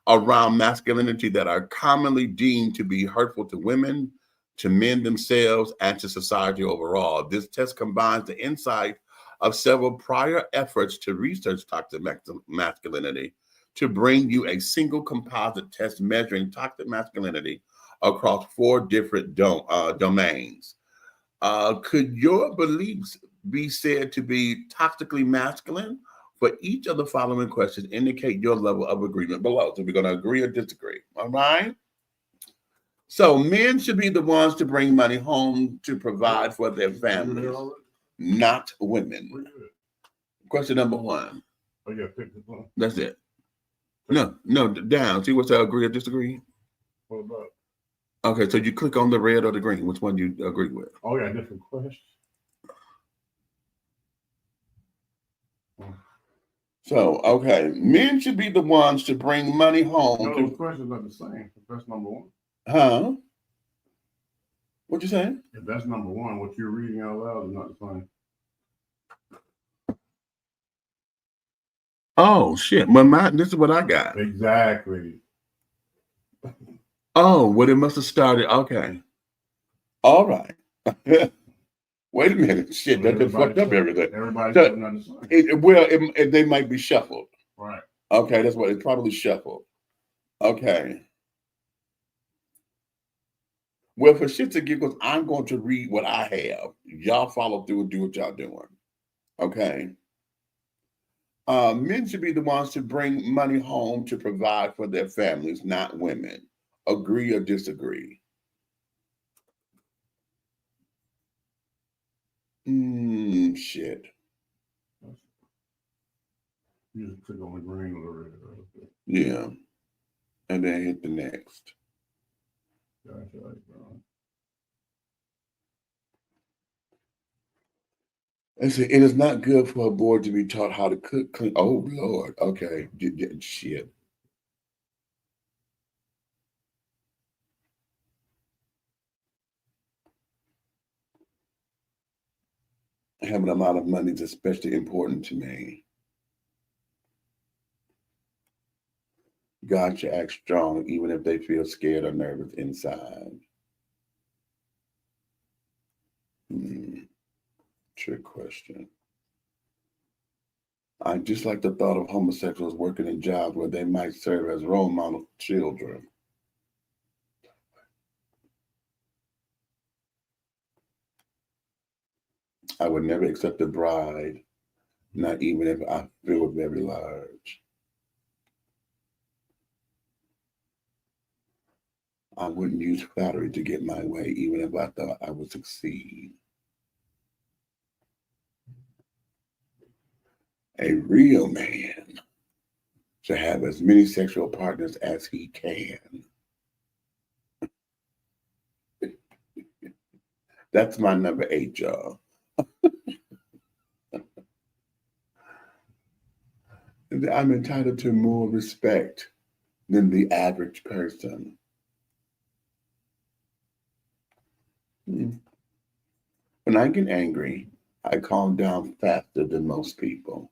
around masculinity that are commonly deemed to be hurtful to women, to men themselves, and to society overall. This test combines the insight of several prior efforts to research toxic masculinity to bring you a single composite test measuring toxic masculinity across 4 different domains. Could your beliefs be said to be toxically masculine? For each of the following questions, indicate your level of agreement below. So we're going to agree or disagree. All right. So men should be the ones to bring money home to provide for their families, not women. Question number 1. Oh, yeah, pick this one. That's it. No, down. See what's the agree or disagree? What about? Okay, so you click on the red or the green. Which one do you agree with? Oh, yeah, different questions. So, okay, men should be the ones to bring money home. No, those questions are the same. If that's number 1. Huh? What you saying? If that's number 1, what you're reading out loud is not the same. Oh shit! Well, this is what I got. Exactly. Oh, well, it must have started. Okay. All right. Wait a minute. Shit, that just fucked up everything. Everybody's So, understand. they might be shuffled. Right. Okay, that's what it's probably shuffled. Okay. Well, for shits and giggles, I'm going to read what I have. Y'all follow through and do what y'all doing. Okay. Men should be the ones to bring money home to provide for their families, not women. Agree or disagree? Shit. You just click on the green or the red. Yeah. And then hit the next. Gotcha. It is not good for a boy to be taught how to cook, clean. Oh, Lord. Okay. Shit. Having a lot of money is especially important to me. God should act strong even if they feel scared or nervous inside. Trick question. I just like the thought of homosexuals working in jobs where they might serve as role model children. I would never accept a bride, not even if I feel very large. I wouldn't use flattery to get my way, even if I thought I would succeed. A real man should have as many sexual partners as he can. That's my number 8, y'all. I'm entitled to more respect than the average person. When I get angry, I calm down faster than most people.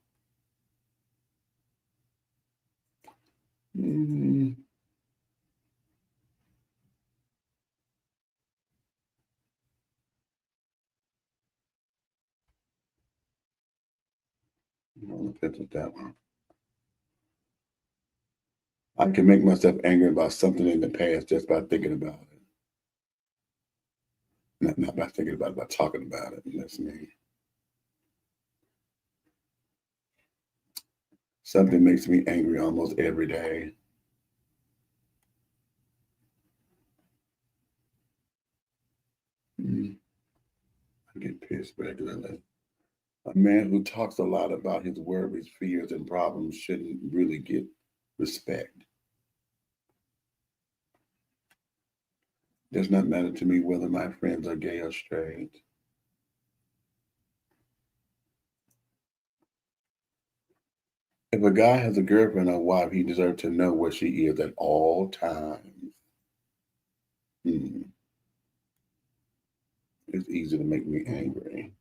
That one. I can make myself angry about something in the past just by thinking about it. Not by thinking about it, by talking about it. That's me. Something makes me angry almost every day. I get pissed regularly. A man who talks a lot about his worries, fears, and problems shouldn't really get respect. It does not matter to me whether my friends are gay or straight. If a guy has a girlfriend or wife, he deserves to know where she is at all times. It's easy to make me angry.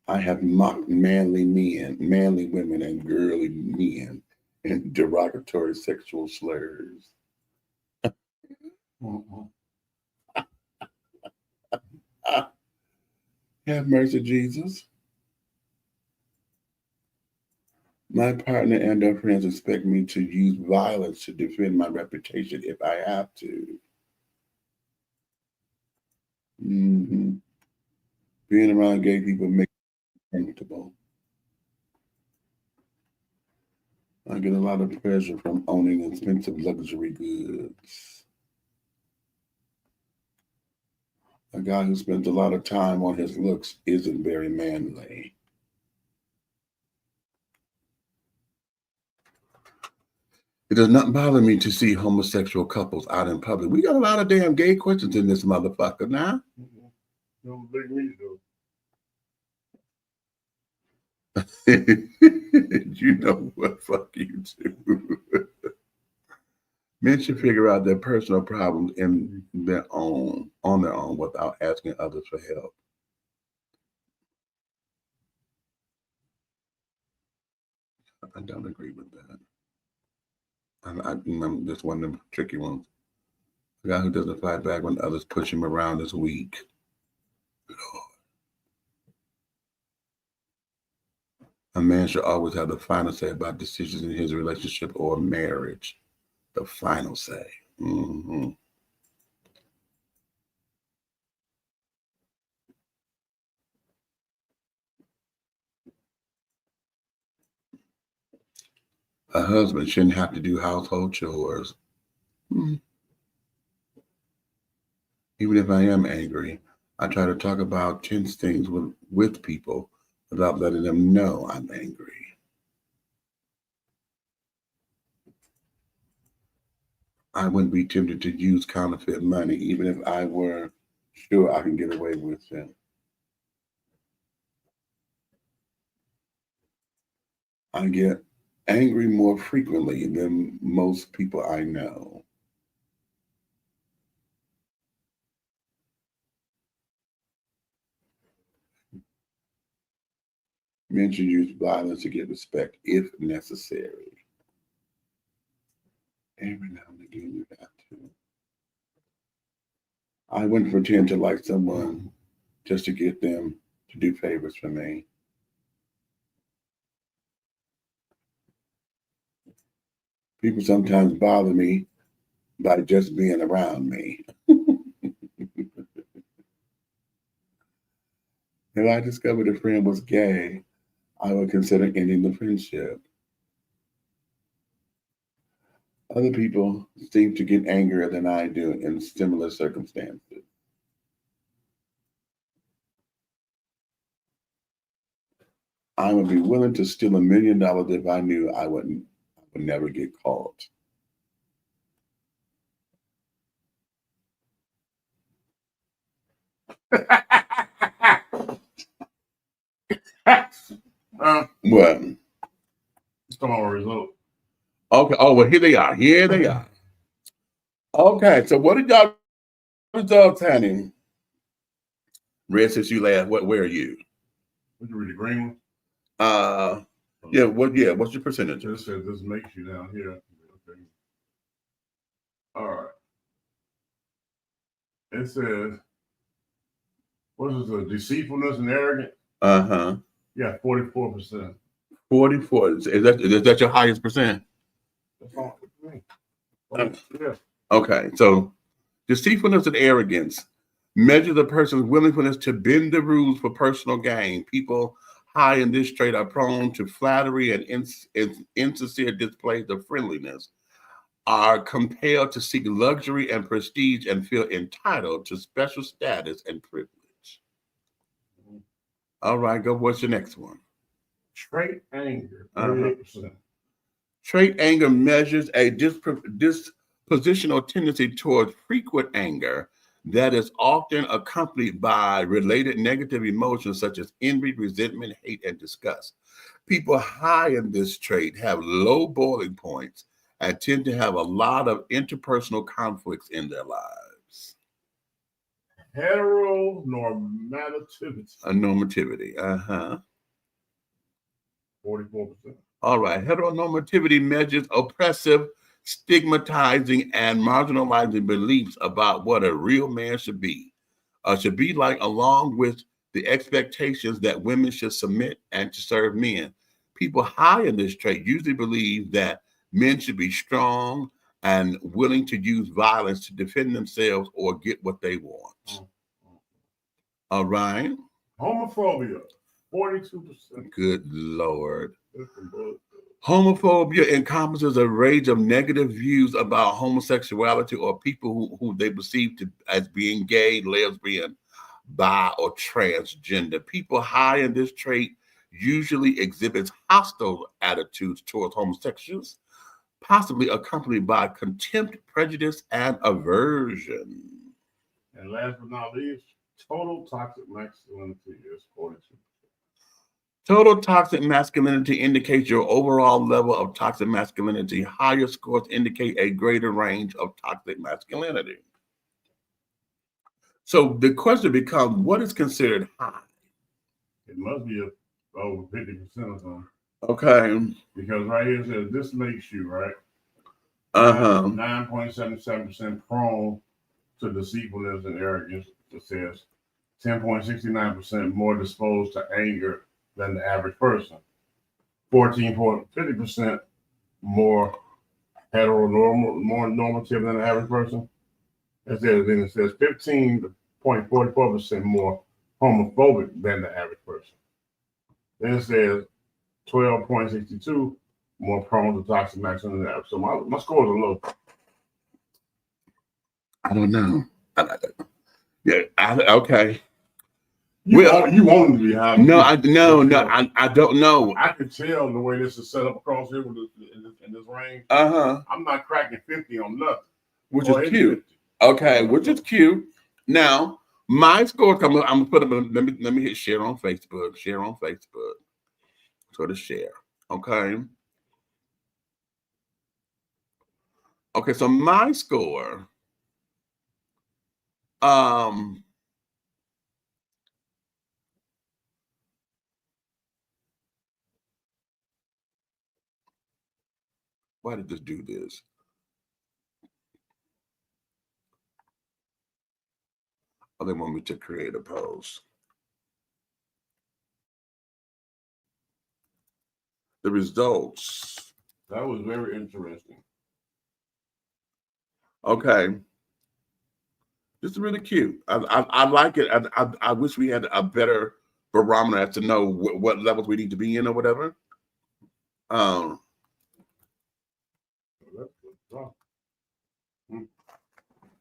I have mocked manly women, and girly men in derogatory sexual slurs. Have mercy, Jesus. My partner and their friends expect me to use violence to defend my reputation if I have to. Being around gay people makes me comfortable. I get a lot of pleasure from owning expensive luxury goods. A guy who spends a lot of time on his looks isn't very manly. It does not bother me to see homosexual couples out in public. We got a lot of damn gay questions in this motherfucker now. Don't big me though. You know what? Fuck you too. Men should figure out their personal problems on their own without asking others for help. I don't agree with that. I'm just one of them tricky ones. The guy who doesn't fight back when others push him around is weak. Lord. A man should always have the final say about decisions in his relationship or marriage. The final say. A husband shouldn't have to do household chores. Even if I am angry, I try to talk about tense things with people without letting them know I'm angry. I wouldn't be tempted to use counterfeit money, even if I were sure I can get away with it. I get angry more frequently than most people I know. Men should use violence to get respect if necessary. Every now and again you have to. I wouldn't pretend to like someone just to get them to do favors for me. People sometimes bother me by just being around me. If I discovered a friend was gay, I would consider ending the friendship. Other people seem to get angrier than I do in similar circumstances. I would be willing to steal $1 million if I knew I would never get caught. What? Come on, result. Okay. Oh, well, here they are. Here they are. Okay. So, what did y'all results, honey? Red, since you last, where are you? Would you read the green one? Yeah. What's your percentage? It says this makes you down here. Okay. All right. It says, what is it? Deceitfulness and arrogance. Yeah, 44%. 44. Is that your highest percent? That's all. Yeah. Okay. So, deceitfulness and arrogance measure the person's willingness to bend the rules for personal gain. People high in this trait are prone to flattery and insincere displays of friendliness, are compelled to seek luxury and prestige, and feel entitled to special status and privilege. All right, go. What's your next one? Trait anger, 38%. Trait anger measures a dispositional tendency towards frequent anger that is often accompanied by related negative emotions such as envy, resentment, hate, and disgust. People high in this trait have low boiling points and tend to have a lot of interpersonal conflicts in their lives. Heteronormativity. Normativity. 44%. All right. Heteronormativity measures oppressive, stigmatizing, and marginalizing beliefs about what a real man should be like, along with the expectations that women should submit and to serve men. People high in this trait usually believe that men should be strong and willing to use violence to defend themselves or get what they want. All right. Homophobia, 42%. Good Lord. Homophobia encompasses a range of negative views about homosexuality or people who they perceive as being gay, lesbian, bi, or transgender. People high in this trait usually exhibits hostile attitudes towards homosexuals, possibly accompanied by contempt, prejudice, and aversion. And last but not least, total toxic masculinity is 42%. Total toxic masculinity indicates your overall level of toxic masculinity. Higher scores indicate a greater range of toxic masculinity. So the question becomes, what is considered high? It must be over 50% or something. Okay. Because right here it says this makes you, right? 9.77% prone to deceitfulness and arrogance. It says 10.69% more disposed to anger than the average person. 14.50% more heteronormal, more normative than the average person. Then it says 15.44% more homophobic than the average person. Then it says 12.62 more prone to toxic masculinity than the average. So my scores are low. I don't know. Okay. You want to be high? No, I don't know. I can tell the way this is set up across here in this range. I'm not cracking 50 on nothing, which is cute. 50. Okay, which is cute. Now my score I'm gonna put up. Let me hit share on Facebook. Share on Facebook. So to share. Okay. Okay. So my score. Why did this do this? Oh, they want me to create a post. The results. That was very interesting. Okay. This is really cute. I like it. I wish we had a better barometer to know what levels we need to be in or whatever.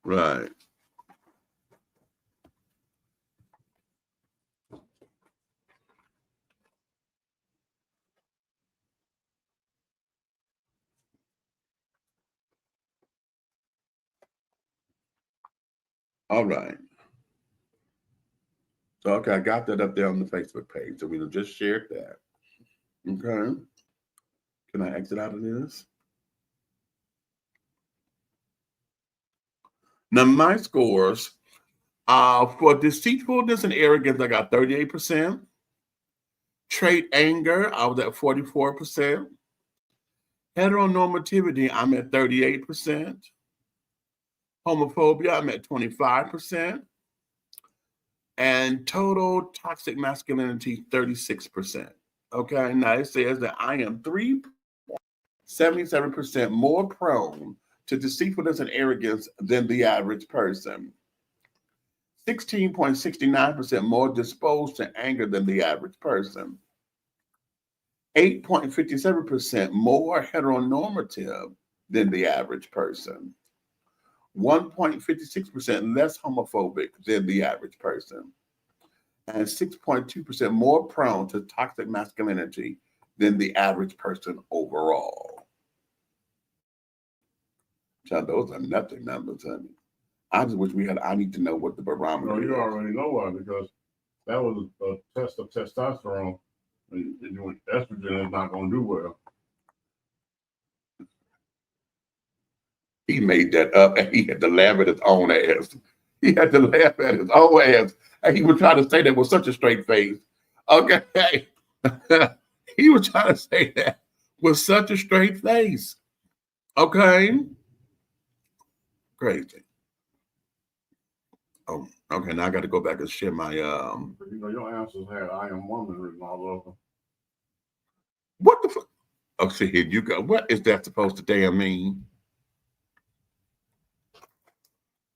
Right. All right. So, okay, I got that up there on the Facebook page. So we just shared that. Okay. Can I exit out of this? Now, my scores for deceitfulness and arrogance, I got 38%. Trait anger, I was at 44%. Heteronormativity, I'm at 38%. Homophobia, I'm at 25%. And total toxic masculinity, 36%. Okay, now it says that I am 3.77% more prone to deceitfulness and arrogance than the average person. 16.69% more disposed to anger than the average person. 8.57% more heteronormative than the average person. 1.56% less homophobic than the average person. And 6.2% more prone to toxic masculinity than the average person overall. Child, those are nothing numbers, honey. I just wish I need to know what the barometer is. You already know why, because that was a test of testosterone. Estrogen is not going to do well. He made that up and he had to laugh at his own ass. He had to laugh at his own ass. And he was trying to say that with such a straight face. Okay. He was trying to say that with such a straight face. Okay. Crazy. Oh, okay. Now I got to go back and share my You know, your answers had "I am woman" written all over them. What the fuck? Oh, see, here you go. What is that supposed to damn mean?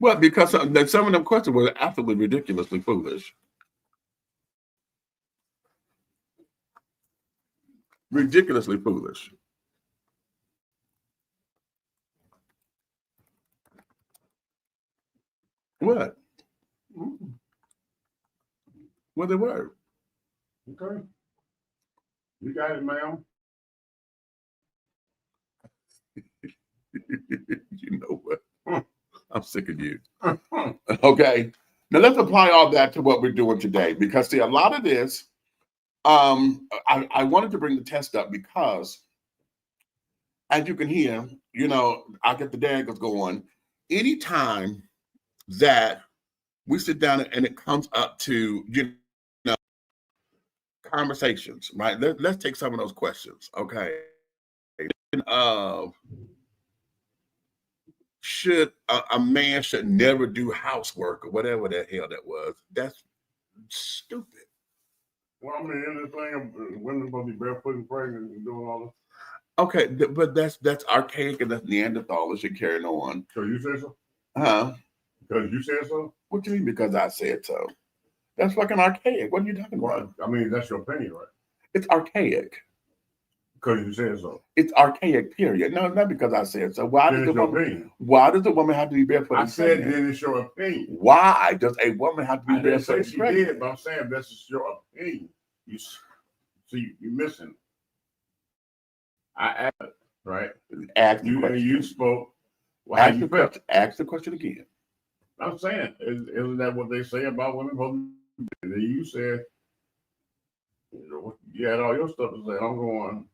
Well, because some of them questions were absolutely ridiculously foolish. Ridiculously foolish. What? Well, they were. Okay. You got it, ma'am. You know what? I'm sick of you. Okay. Now let's apply all that to what we're doing today, because see, a lot of this, I wanted to bring the test up because, as you can hear, you know, I get the daggers going. Anytime that we sit down and it comes up to, you know, conversations, right? Let's take some of those questions, okay? Should a man should never do housework or whatever the hell that was? That's stupid. Well, I mean, in this thing, women supposed to be barefoot and pregnant and doing all this. Okay, but that's archaic and that's Neanderthalish and carrying on. So you said so? Huh? Because you said so? What do you mean because I said so? That's fucking archaic. What are you talking about? I mean, that's your opinion, right? It's archaic. Because you said so. It's archaic, period. No, not because I said so. Why does the woman have to be barefoot? I said then it's your opinion. Why does a woman have to be barefoot? I didn't say she did, but I'm saying this is your opinion. You see, you're missing. I asked, right? Ask you, and you spoke. Well, ask the question again. I'm saying, isn't that what they say about women? You said, you had all your stuff to say. I'm going.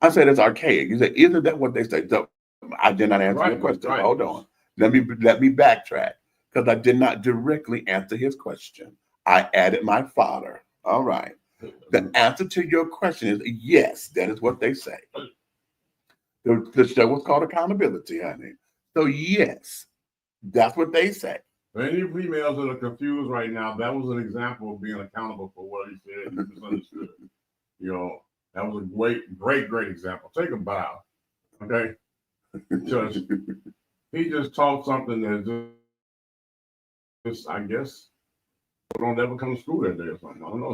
I said it's archaic. You said, isn't that what they say? So I did not answer your question. Right. Hold on. Let me backtrack, because I did not directly answer his question. I added my fodder. All right. The answer to your question is yes, that is what they say. The show was called Accountability, honey. So yes, that's what they say. For any females that are confused right now, that was an example of being accountable for what he said. He misunderstood. You know, that was a great example. Take a bow, okay? Because he just taught something that just, I guess, don't ever come to school that day or something. I don't know.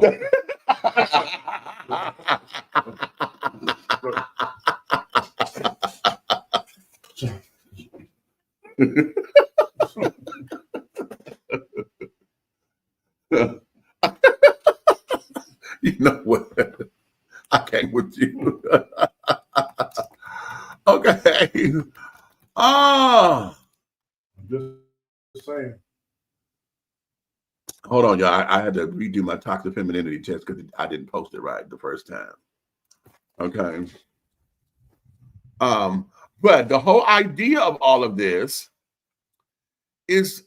You know what? I came with you. Okay. Oh. Just saying. Hold on, y'all. I had to redo my toxic femininity test because I didn't post it right the first time. Okay. But the whole idea of all of this is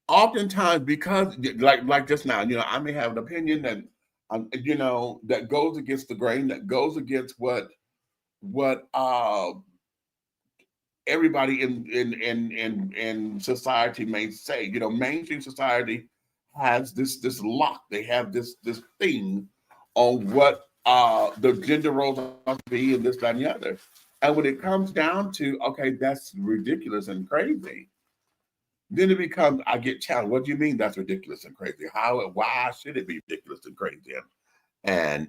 oftentimes because like just now, you know, I may have an opinion that you know, that goes against the grain, that goes against what everybody in society may say. You know, mainstream society has this lock. They have this thing on what the gender roles are to be and this, that, and the other. And when it comes down to, okay, that's ridiculous and crazy, then it becomes, I get challenged. What do you mean that's ridiculous and crazy? Why should it be ridiculous and crazy? And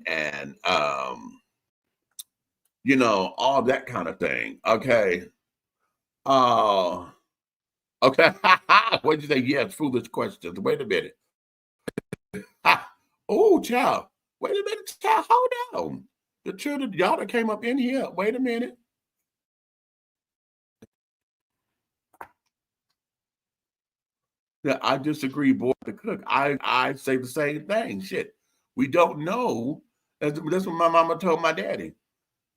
you know, all that kind of thing. Okay. Okay. What did you say? Yes, foolish questions. Wait a minute. Oh, child. Wait a minute, child. Hold on. The children, y'all that came up in here. Wait a minute. Yeah, I disagree, boy. The cook. I say the same thing. Shit. We don't know. That's what my mama told my daddy.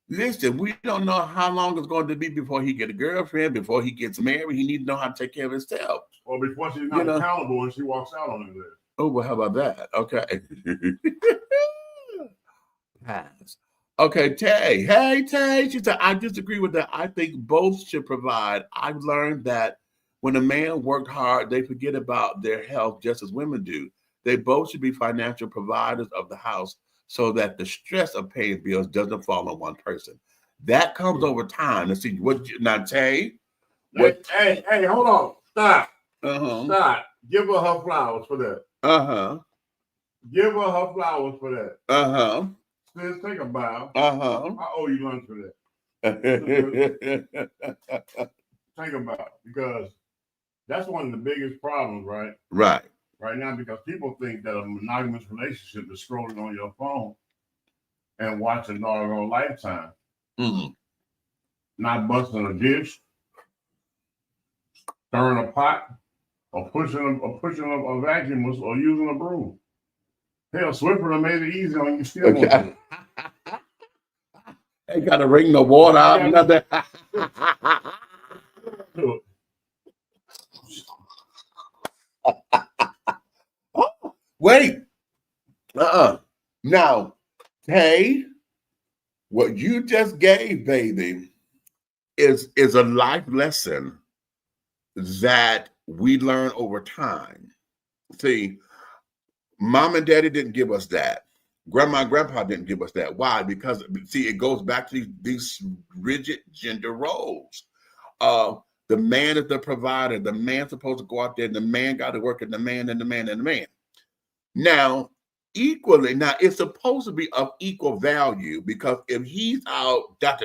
Listen, we don't know how long it's going to be before he get a girlfriend, before he gets married. He needs to know how to take care of himself. Or before she's not accountable and she walks out on him there. Oh, well, how about that? Okay. Okay, Tay. Hey, Tay. She said, I disagree with that. I think both should provide. I've learned that when a man worked hard, they forget about their health just as women do. They both should be financial providers of the house so that the stress of paying bills doesn't fall on one person. That comes over time. Let's see what now, Tay. Hey, hold on. Stop. Stop. Give her flowers for that. Give her flowers for that. Sis, take a bow. I owe you lunch for that. Take a bow, because that's one of the biggest problems, right? Right now, because people think that a monogamous relationship is scrolling on your phone and watching doggone Lifetime, not busting a dish, stirring a pot, or pushing a vacuum, or using a broom. Hell, Swiffer made it easy on you. Still want to. Ain't got to wring the water out. Nothing. Wait. Now, hey, what you just gave, baby, is a life lesson that we learn over time. See, mom and daddy didn't give us that. Grandma and grandpa didn't give us that. Why? Because, see, it goes back to these rigid gender roles. The man is the provider. The man's supposed to go out there. The man got to work, and the man and the man and the man. Now, equally, now it's supposed to be of equal value, because if he's out, then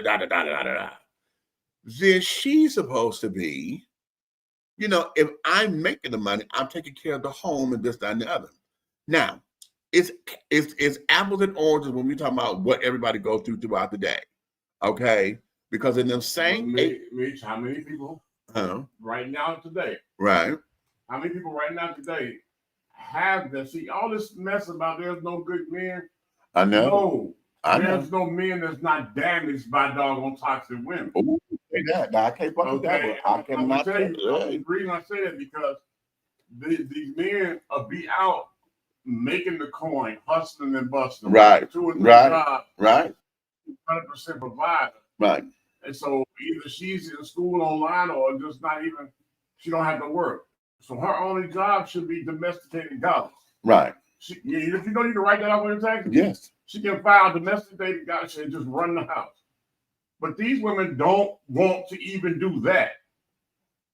she's supposed to be, you know, if I'm making the money, I'm taking care of the home and this, that, and the other. Now, it's apples and oranges when we talk about what everybody goes through throughout the day, okay? Because in the same Mitch, how many people right now today? Right. How many people right now today have that? See, all this mess about there's no good men. I know. No, there's no men that's not damaged by doggone toxic women. Ooh, say that. Now, I can't fuck with that one. I cannot tell you. The reason I say that, because these men will be out making the coin, hustling and busting. Right. 2 or 3 jobs. Right. 100% provider. Right. And so either she's in school online or just not even she don't have to work. So her only job should be domesticating dollars. Right. If you know, you can write that up on your taxes. Yes. She can file domesticated dollars and just run the house. But these women don't want to even do that.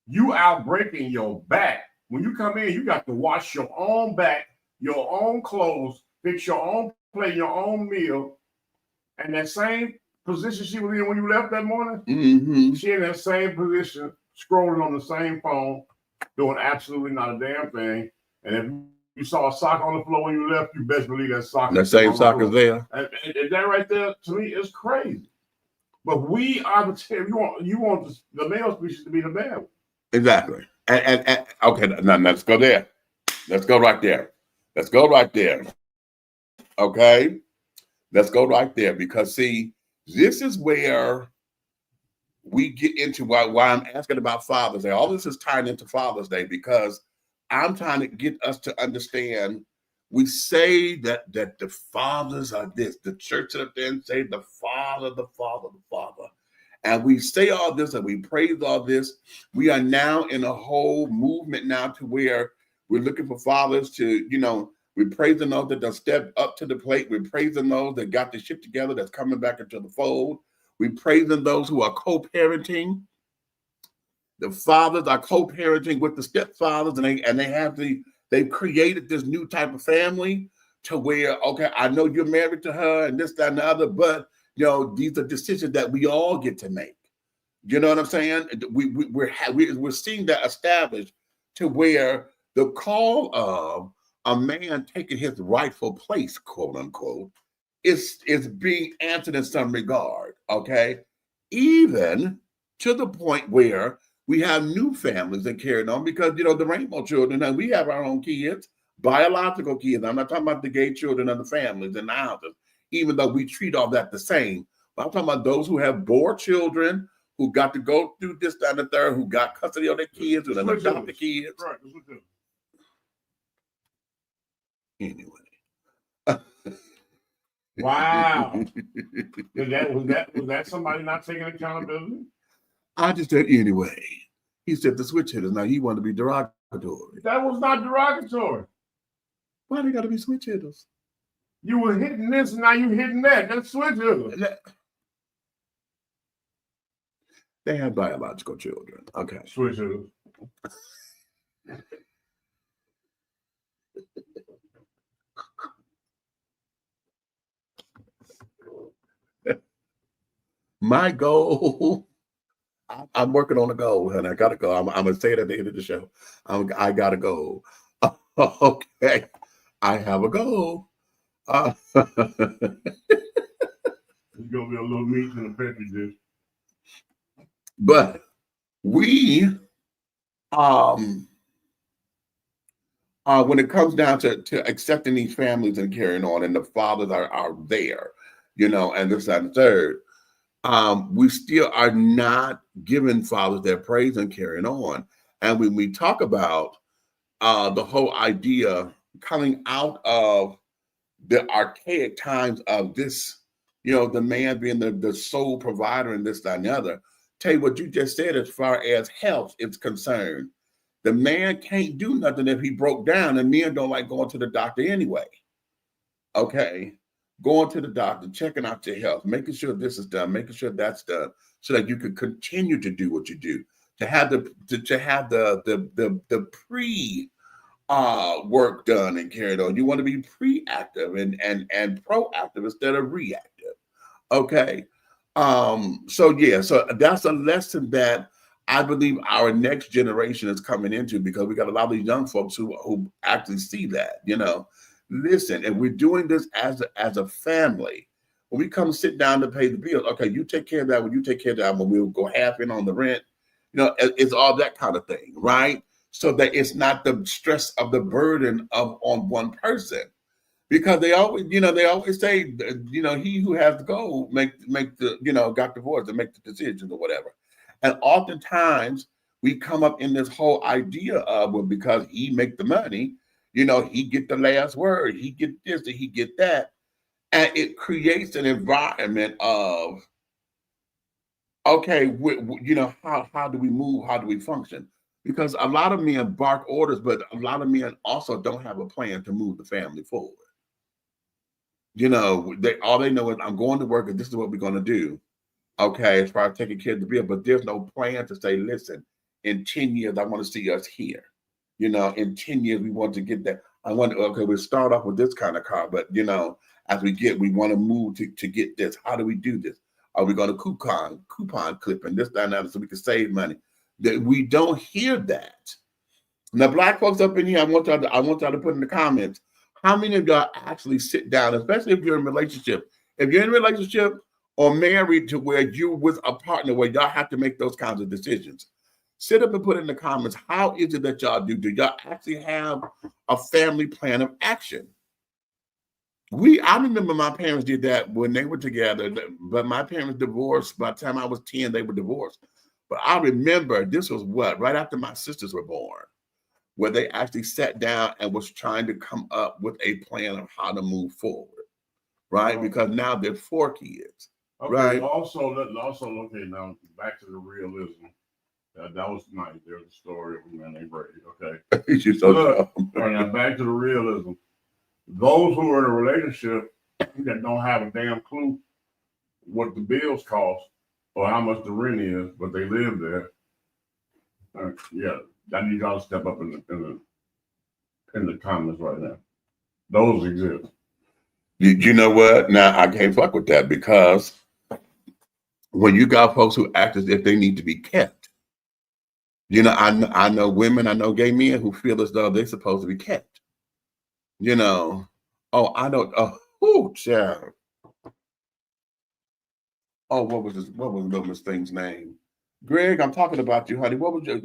You out breaking your back. When you come in, you got to wash your own back, your own clothes, fix your own plate, your own meal. And that same position she was in when you left that morning, she in that same position, scrolling on the same phone, doing absolutely not a damn thing. And if you saw a sock on the floor when you left, you best believe that sock. That same sock is there. And that right there, to me, is crazy. But we are you want the male species to be the bad one. Exactly. And okay, now let's go there. Let's go right there. Let's go right there. Okay. Let's go right there, because see, this is where we get into why I'm asking about Father's Day. All this is tied into Father's Day, because I'm trying to get us to understand. We say that the fathers are this. The church up there and say the Father, the Father, the Father. And we say all this and we praise all this. We are now in a whole movement now to where we're looking for fathers to, we're praising those that have stepped up to the plate. We're praising those that got the shit together, that's coming back into the fold. We're praising those who are co-parenting. The fathers are co-parenting with the stepfathers, and they've created this new type of family to where, okay, I know you're married to her and this, that, and the other, but these are decisions that we all get to make. You know what I'm saying? We're seeing that established to where the call of a man taking his rightful place, quote unquote, is being answered in some regard. Okay, even to the point where we have new families that carry on, because the rainbow children, and we have our own kids, biological kids. I'm not talking about the gay children of the families and the houses, even though we treat all that the same. But I'm talking about those who have born children, who got to go through this, that, and the third, who got custody of their kids, who adopt the kids. Right. Anyway. Wow. Was that somebody not taking accountability? I just said anyway. He said the switch hitters. Now he wanted to be derogatory. That was not derogatory. Why they got to be switch hitters? You were hitting this, and now you hitting that. That's switch hitters. They have biological children. Okay. Switch hitters. My goal, I'm working on a goal, and I gotta go. I'm gonna say it at the end of the show. I gotta go. Okay, I have a goal. It's gonna be a little meat in the petri dish. But we, when it comes down to accepting these families and carrying on, and the fathers are there, and this, that, and the third. We still are not giving fathers their praise and carrying on. And when we talk about the whole idea coming out of the archaic times of this, the man being the sole provider and this, that, and the other, tell you what you just said as far as health is concerned. The man can't do nothing if he broke down, and men don't like going to the doctor anyway. Okay. Going to the doctor, checking out your health, making sure this is done, making sure that's done, so that you can continue to do what you do. To have the pre work done and carried on. You want to be pre-active and proactive instead of reactive. Okay. So that's a lesson that I believe our next generation is coming into, because we got a lot of these young folks who actually see that, Listen, and we're doing this as a family. When we come sit down to pay the bill, okay, you take care of that one, you take care of that one, we'll go half in on the rent. It's all that kind of thing, right? So that it's not the stress of the burden on one person. Because they always say, he who has the goal make the, got divorced and make the decisions or whatever. And oftentimes we come up in this whole idea of, well, because he make the money, he get the last word, he get this, and he get that. And it creates an environment of, okay, how do we move? How do we function? Because a lot of men bark orders, but a lot of men also don't have a plan to move the family forward. You know, all they know is I'm going to work and this is what we're going to do. Okay, as far as taking care of the bill, but there's no plan to say, listen, in 10 years, I want to see us here. You know, in 10 years, we want to get that. I want to, okay, we'll start off with this kind of car, but you know, as we want to move to get this. How do we do this? Are we going to coupon clip and this, that, and that so we can save money? That we don't hear that. Now, black folks up in here, I want y'all to put in the comments, how many of y'all actually sit down, especially if you're in a relationship? If you're in a relationship or married to where you're with a partner where y'all have to make those kinds of decisions, sit up and put in the comments, how is it that y'all do? Do y'all actually have a family plan of action? I remember my parents did that when they were together, but my parents divorced. By the time I was 10, they were divorced. But I remember this was right after my sisters were born, where they actually sat down and was trying to come up with a plan of how to move forward, right? Because now there's 4 kids, okay, right? Also, okay, now back to the realism. That was nice. There's a story of a man named Brady, okay? You're so Look, all right, now back to the realism. Those who are in a relationship that don't have a damn clue what the bills cost or how much the rent is, but they live there, yeah, I need y'all to step up in the comments right now. Those exist. You know what? Now I can't fuck with that, because when you got folks who act as if they need to be kept, you know, I know women, I know gay men who feel as though they're supposed to be kept. You know, child. Oh, what was little Miss Thing's name? Greg, I'm talking about you, honey. What was your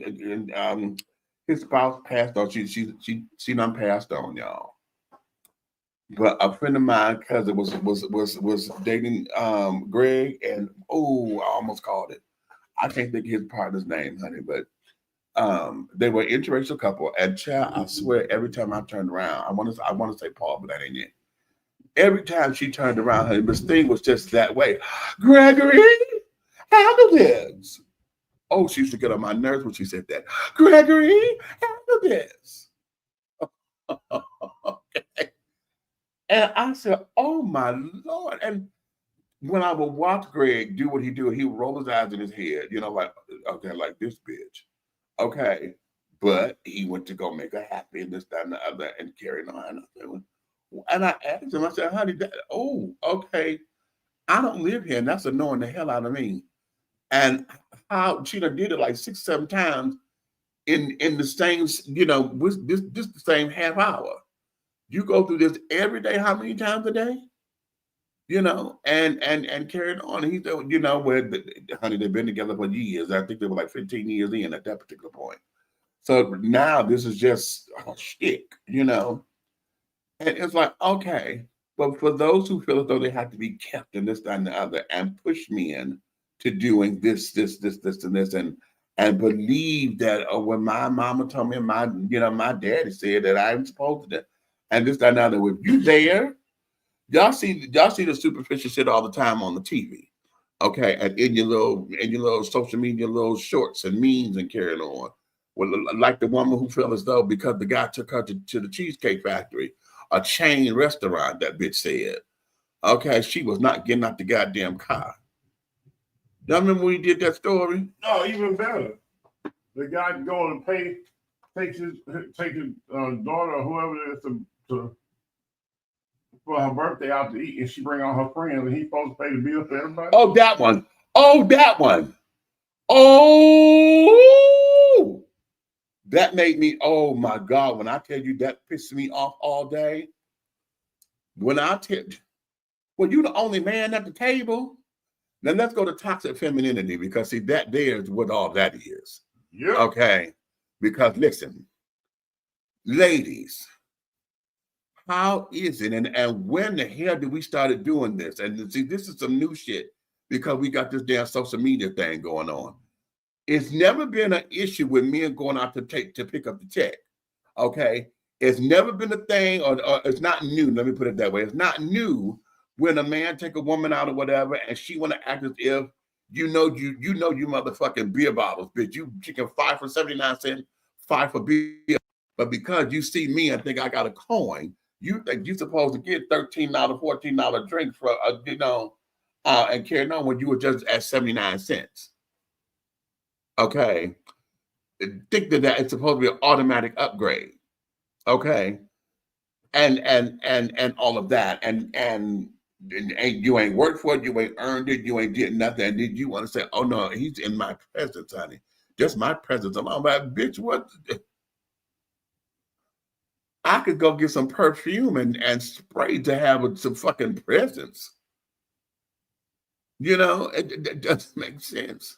his spouse passed on? She done passed on, y'all. But a friend of mine, cousin, was dating Greg, and I almost called it. I can't think of his partner's name, honey, but they were an interracial couple, and child, I swear, every time I turned around, I want to say Paul, but that ain't it. Every time she turned around, honey, Miss Thing was just that way. Gregory, handle this. Oh, she used to get on my nerves when she said that. Gregory, handle this. Okay. And I said, oh my Lord. And when I would watch Greg do what he do, he would roll his eyes in his head, you know, like, okay, like this bitch. Okay. But he went to go make her happy and this, that, and the other, and carried on. And I asked him, I said, honey, okay. I don't live here, and that's annoying the hell out of me. And how she done did it like 6, 7 times in the same, you know, with this the same half hour. You go through this every day, how many times a day? You know, and carried on. And he said, you know, honey, they've been together for years. I think they were like 15 years in at that particular point. So now this is just a shtick, you know. And it's like, okay. But for those who feel as though they have to be kept in this, that, and the other, and push men to doing this, and this, and believe that, when my mama told me, my daddy said that I'm supposed to do, and this, that, and the other. If you there, y'all see the superficial shit all the time on the TV, okay, and in your little social media, little shorts and memes and carrying on. Well, like the woman who felt as though because the guy took her to the Cheesecake Factory, a chain restaurant, that bitch said, okay, she was not getting out the goddamn car. Y'all remember when he did that story? No, even better. The guy going to take his daughter or whoever it is to for her birthday out to eat, and she bring all her friends, and he's supposed to pay the bill for everybody. Oh, that one. Oh, that made me, oh my God, when I tell you that pissed me off all day. When I tell you, well, you're the only man at the table. Then let's go to toxic femininity, because see, that there is what all that is. Yeah. Okay. Because listen, ladies, how is it? And when the hell did we started doing this? And see, this is some new shit, because we got this damn social media thing going on. It's never been an issue with men going out to pick up the check. Okay. It's never been a thing, or it's not new. Let me put it that way. It's not new when a man take a woman out or whatever, and she want to act as if you motherfucking beer bottles, bitch. You can 5 for 79 cents, 5 for beer. But because you see me and think I got a coin, you think you're supposed to get $13, $14 drinks for and carry on when you were just at 79 cents. Okay. Think that it's supposed to be an automatic upgrade. Okay. And all of that. And you ain't worked for it, you ain't earned it, you ain't did nothing. And did you want to say, oh no, he's in my presence, honey. Just my presence. I'm like, bitch, what? I could go get some perfume and spray to have some fucking presence. It doesn't make sense.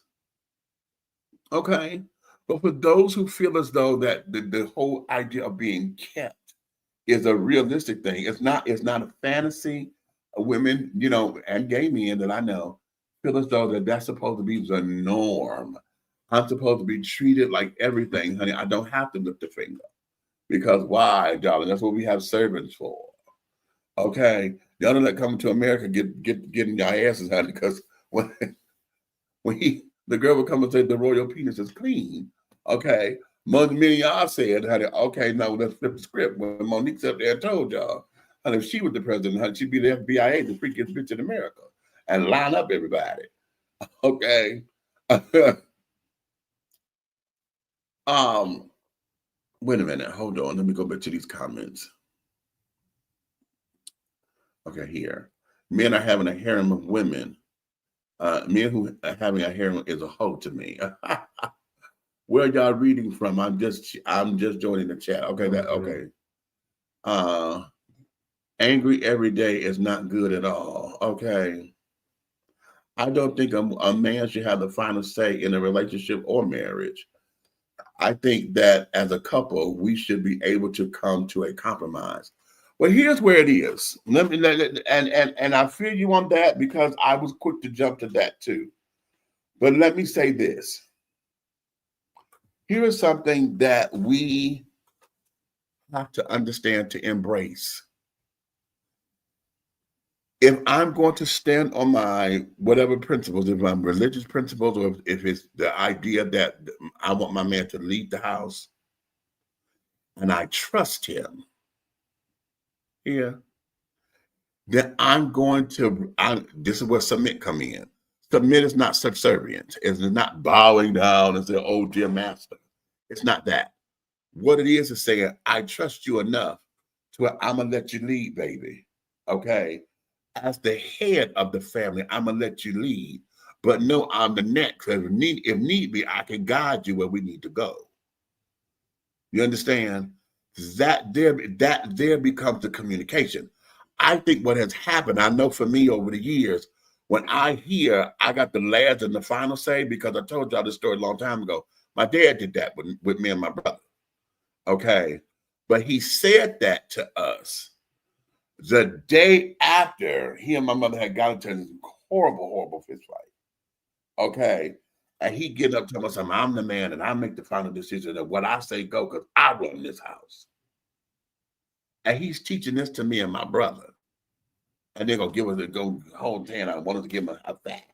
Okay. But for those who feel as though that the whole idea of being kept is a realistic thing, it's not a fantasy. Women, and gay men that I know feel as though that's supposed to be the norm. I'm supposed to be treated like everything, honey. I don't have to lift a finger. Because why, darling? That's what we have servants for. Okay. Y'all don't let coming to America getting your asses, honey, because when the girl would come and say the royal penis is clean. Okay. Many of y'all said, honey, okay, now let's flip the script. When Monique up there and told y'all, honey, if she was the president, honey, she'd be the FBI, the freakiest bitch in America, and line up everybody. Okay. Wait a minute. Hold on. Let me go back to these comments. Okay, here. Men are having a harem of women. Men who are having a harem is a hoe to me. Where y'all reading from? I'm just joining the chat. Okay, okay. Angry every day is not good at all. Okay. I don't think a man should have the final say in a relationship or marriage. I think that as a couple, we should be able to come to a compromise. Well, here's where it is. And I feel you on that because I was quick to jump to that too. But let me say this. Here is something that we have to understand to embrace. If I'm going to stand on my whatever principles, if I'm religious principles, or if it's the idea that I want my man to leave the house and I trust him, then I'm going to, this is where submit come in. Submit is not subservient. It's not bowing down and saying, oh, dear master. It's not that. What it is saying, I trust you enough to where I'm going to let you lead, baby. Okay? As the head of the family, I'm going to let you lead. But no, I'm the next. If need be, I can guide you where we need to go. You understand? That there becomes the communication. I think what has happened, I know for me over the years, when I got the last and the final say, because I told y'all this story a long time ago. My dad did that with me and my brother. Okay. But he said that to us the day after he and my mother had got into this horrible, horrible fist fight. Okay. And he get up to us, I'm the man and I make the final decision of what I say go because I run this house. And he's teaching this to me and my brother. And they're going to give us go hold hand. I want us to give him a back.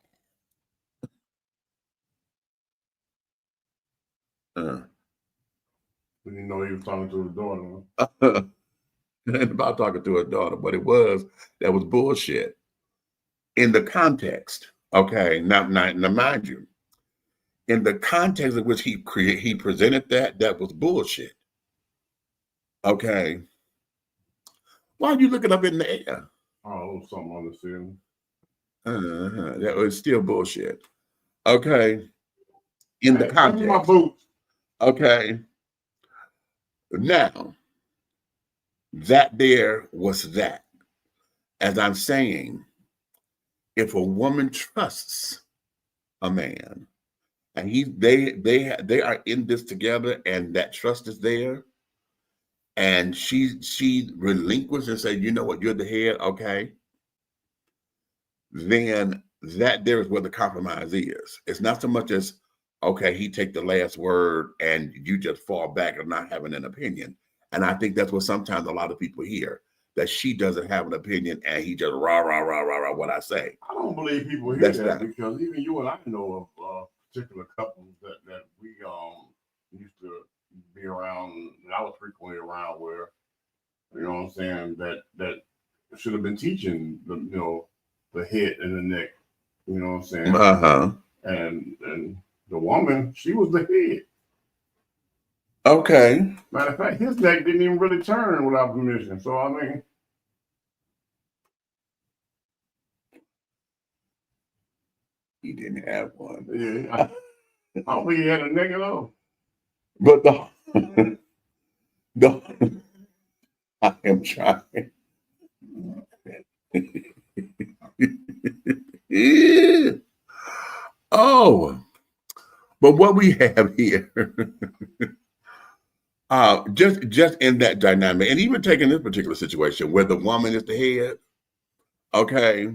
We didn't know he was talking to his daughter. It ain't about talking to his daughter, but that was bullshit. In the context, okay, now mind you, in the context in which he presented that was bullshit. Okay. Why are you looking up in the air? Oh, something on the ceiling. That was still bullshit. Okay. In the context. My boots. Okay. Now, that there was that. As I'm saying, if a woman trusts a man and they are in this together and that trust is there, and she relinquished and said, you know what, you're the head, okay, then that there is where the compromise is. It's not so much as, okay, he take the last word and you just fall back and not having an opinion. And I think that's what sometimes a lot of people hear. that she doesn't have an opinion and he just rah rah rah rah rah what I say. I don't believe people hear That's that not. because even you and I know of particular couples that we used to be around, that I was frequently around, where, you know what I'm saying, that should have been teaching the, you know, the head and the neck, you know what I'm saying? Uh-huh. And the woman, she was the head. Okay. Matter of fact, his neck didn't even really turn without permission. So I mean, he didn't have one. yeah, I don't think he had a neck at all. But the I am trying. Yeah. Oh, but what we have here, just in that dynamic, and even taking this particular situation where the woman is the head, okay,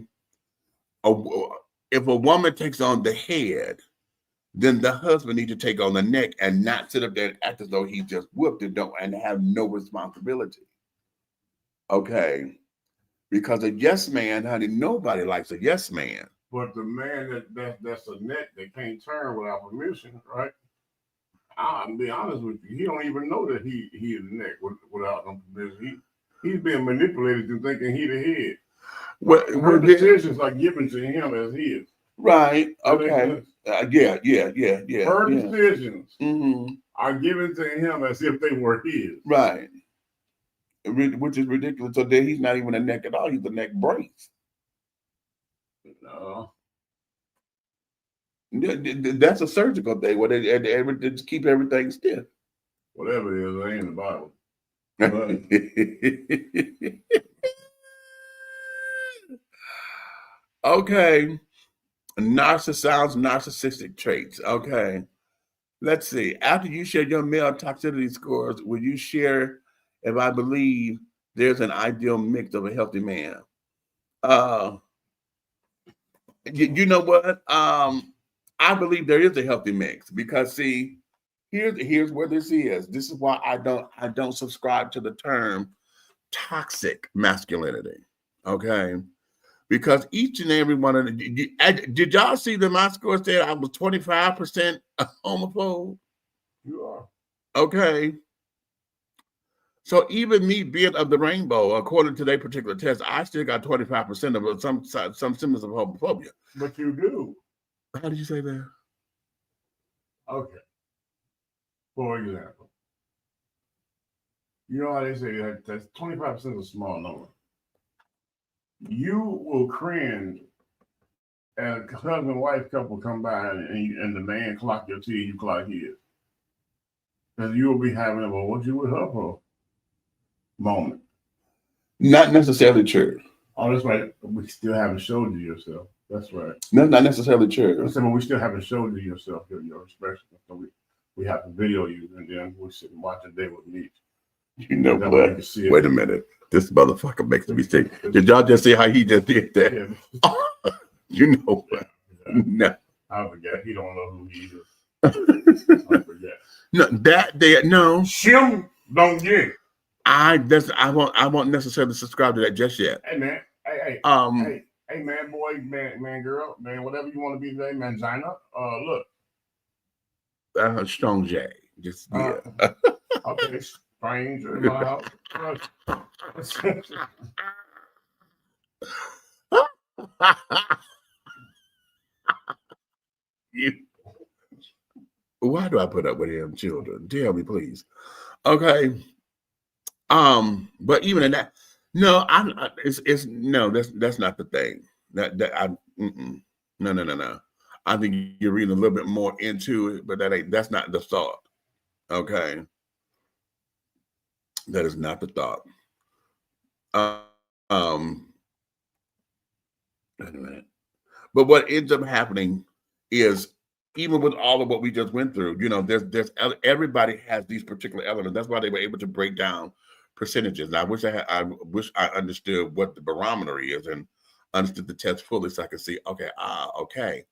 if a woman takes on the head, then the husband needs to take on the neck and not sit up there and act as though he just whooped it and have no responsibility. Okay. Because a yes man, honey, nobody likes a yes man. But the man that's a neck that can't turn without permission, right? I'll be honest with you, he don't even know that he is a neck without no permission. He's being manipulated to thinking he the head. Well, her decisions are given to him as his. Right. Okay. Yeah. Her decisions are given to him as if they were his. Right. Which is ridiculous. So then he's not even a neck at all. He's a neck brace. No. That's a surgical thing where they just keep everything stiff. Whatever it is, it ain't in the Bible. Okay. Narcissistic traits. Okay. Let's see. After you share your male toxicity scores, will you share if I believe there's an ideal mix of a healthy man? You know what? I believe there is a healthy mix because see, here's where this is. This is why I don't subscribe to the term toxic masculinity. Okay. Because each and every one of them, did y'all see that my score said I was 25% homophobe? You are. Okay. So even me being of the rainbow, according to their particular test, I still got 25% of some symptoms of homophobia. But you do. How did you say that? Okay. For example, you know how they say that's 25% is a small number. You will cringe and a husband and wife couple come by and the man clock your tea, you clock his. Because you will be having a, well, what you with her for moment. Not necessarily true. Oh, that's right. We still haven't showed you yourself. That's right. That's not necessarily true. I said, well, we still haven't showed you yourself, your expression. So we have to video you and then we sit and watch a day with me. You know what? Wait a minute. This motherfucker makes a mistake. Did y'all just see how he just did that? Yeah. You know what? Yeah. No. I forget. He don't know who he is. I forget. No. Shim don't get. I won't necessarily subscribe to that just yet. Hey man. Hey man, boy, man, girl, man, whatever you want to be today, man, Gina. Look. Strong J. Just yeah. Okay. Strange in my house. Why do I put up with him, children? Tell me, please. Okay. But even in that, no, that's not the thing. No. I think you're reading a little bit more into it, but that's not the thought. Okay. That is not the thought. Wait a minute. But what ends up happening is, even with all of what we just went through, you know, there's everybody has these particular elements. That's why they were able to break down percentages. And I wish I understood what the barometer is and understood the test fully so I could see, okay.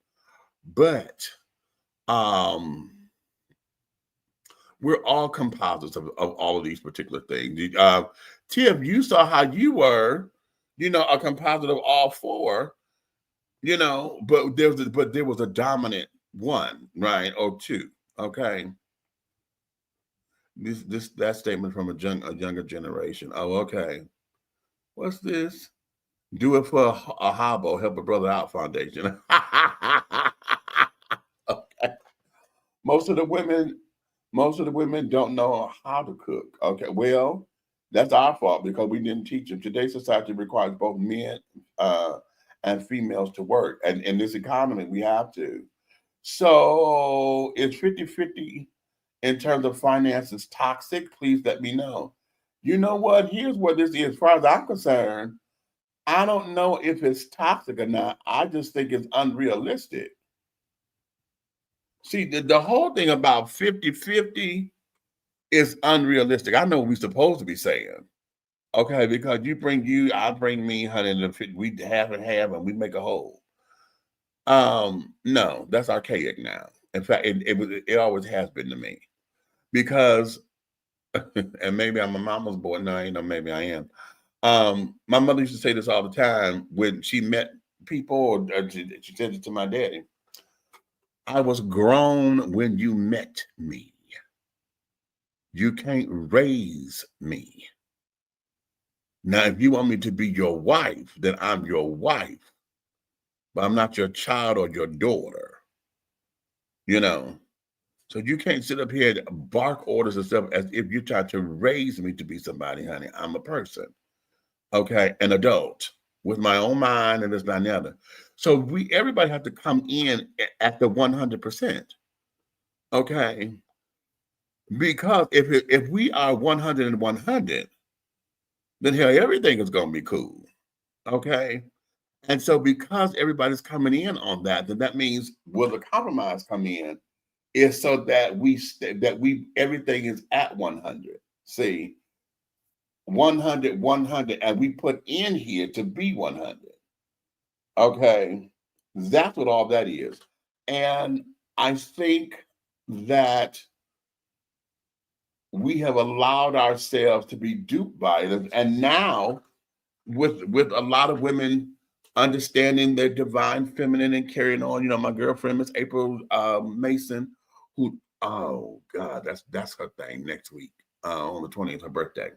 But we're all composites of all of these particular things. Tiff, you saw how you were, a composite of all four, but there was a dominant one, right, or two. Okay. That statement from a younger generation. Oh, okay. What's this? Do it for a hobo, help a brother out foundation. Okay. Most of the women don't know how to cook. Okay, well, that's our fault because we didn't teach them. Today's society requires both men and females to work. And in this economy, we have to. So is 50-50 in terms of finances toxic? Please let me know. You know what? Here's what this is. As far as I'm concerned, I don't know if it's toxic or not. I just think it's unrealistic. See, the whole thing about 50-50 is unrealistic. I know what we're supposed to be saying. Okay, because you bring you, I bring me, honey, and we half and half and we make a whole. No, that's archaic now. In fact, it always has been to me. Because and maybe I'm a mama's boy. No, maybe I am. My mother used to say this all the time when she met people, or she said it to my daddy. I was grown when you met me. You can't raise me. Now, if you want me to be your wife, then I'm your wife. But I'm not your child or your daughter. So you can't sit up here and bark orders and stuff as if you're trying to raise me to be somebody, honey. I'm a person. Okay, an adult with my own mind and this, that, and the other. So everybody have to come in at the 100%. Okay, because if we are 100 and 100, then hell, everything is going to be cool. Okay, and so because everybody's coming in on that, then that means will the compromise come in is so that everything is at 100. See. 100, 100, and we put in here to be 100. Okay, that's what all that is. And I think that we have allowed ourselves to be duped by it. And now, with a lot of women understanding their divine feminine and carrying on, my girlfriend, Miss April Mason, who, oh God, that's her thing next week on the 20th, her birthday.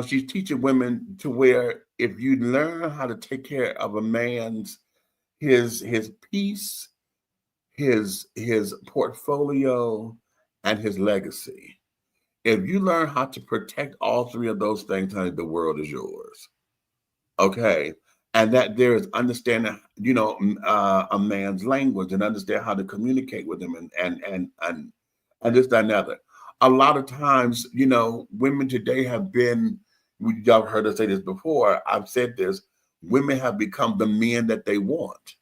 She's teaching women to where if you learn how to take care of a man's his peace, his portfolio, and his legacy, if you learn how to protect all three of those things, honey, the world is yours. Okay. And that there is understanding, a man's language and understand how to communicate with him and this, that, and the other. A lot of times, women today have been, y'all heard us say this before, I've said this, women have become the men that they want.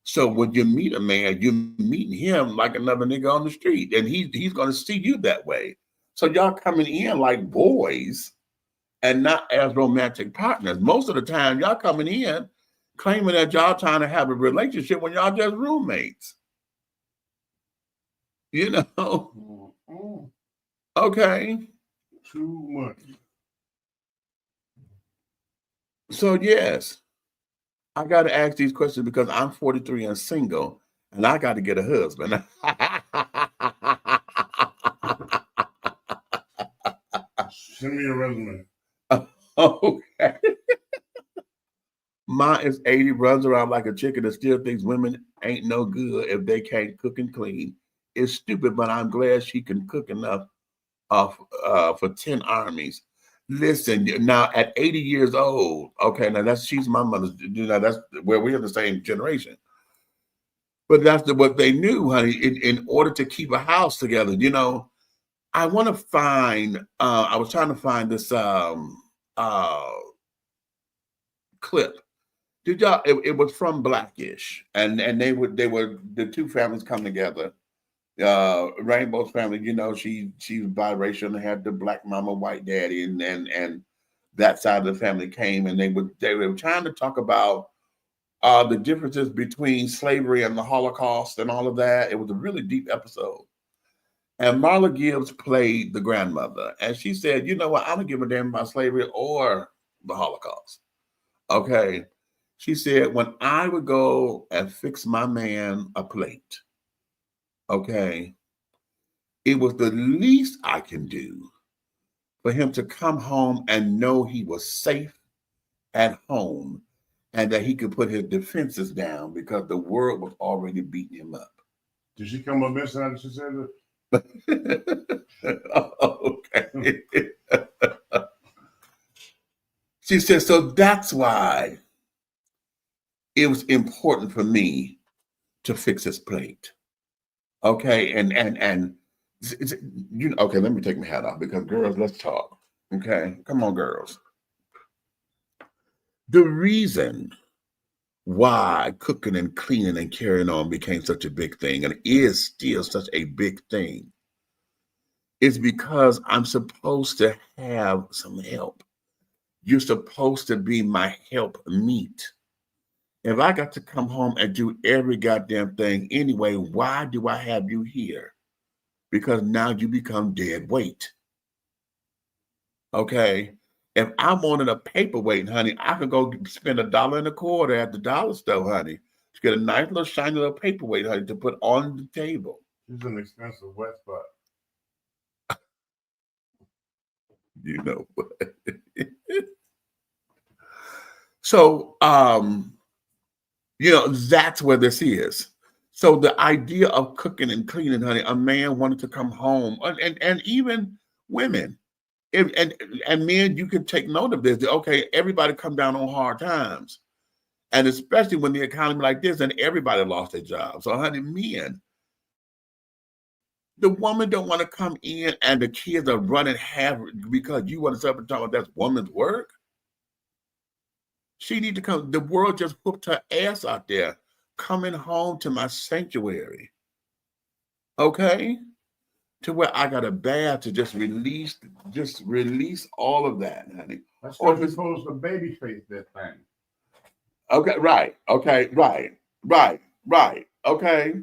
So when you meet a man, you meet him like another nigga on the street, and he's going to see you that way. So y'all coming in like boys and not as romantic partners. Most of the time, y'all coming in claiming that y'all trying to have a relationship when y'all just roommates. Okay. Too much. So yes, I got to ask these questions because I'm 43 and single, and I got to get a husband. Send me a resume. Okay. Mine is 80, runs around like a chicken and still thinks women ain't no good if they can't cook and clean. It's stupid, but I'm glad she can cook enough for 10 armies. Listen, now at 80 years old, okay, now she's my mother's, that's where we're in the same generation. But that's what they knew, honey, in order to keep a house together. I want to find, I was trying to find this clip. Did y'all, it was from Blackish, and they were the two families come together. Rainbow's family, she was biracial and had the black mama, white daddy, and that side of the family came, and they were trying to talk about the differences between slavery and the Holocaust and all of that. It was a really deep episode. And Marla Gibbs played the grandmother. And she said, you know what? I don't give a damn about slavery or the Holocaust. Okay. She said, when I would go and fix my man a plate, okay, it was the least I can do for him to come home and know he was safe at home and that he could put his defenses down because the world was already beating him up. Did she come up missing after she said that? Okay. She said, so that's why it was important for me to fix his plate. Okay, and you know, okay, let me take my hat off because girls, let's talk. Okay, come on, girls. The reason why cooking and cleaning and carrying on became such a big thing and is still such a big thing is because I'm supposed to have some help. You're supposed to be my help meet. If I got to come home and do every goddamn thing anyway, why do I have you here? Because now you become dead weight. Okay. If I wanted a paperweight, honey, I could go spend $1.25 at the dollar store, honey, to get a nice little shiny little paperweight, honey, to put on the table. It's an expensive wet spot. You know what? So, you know, that's where this is. So the idea of cooking and cleaning, honey, a man wanted to come home, and even women, and men, you can take note of this. Okay, everybody come down on hard times, and especially when the economy like this, and everybody lost their job. So, honey, men, the woman don't want to come in, and the kids are running half because you want to start talking about that's woman's work. She need to come. The world just whooped her ass out there, coming home to my sanctuary. Okay. To where I got a bath to just release all of that, honey. That's Or because you're supposed to baby face that thing. Okay, right. Okay, right. Okay.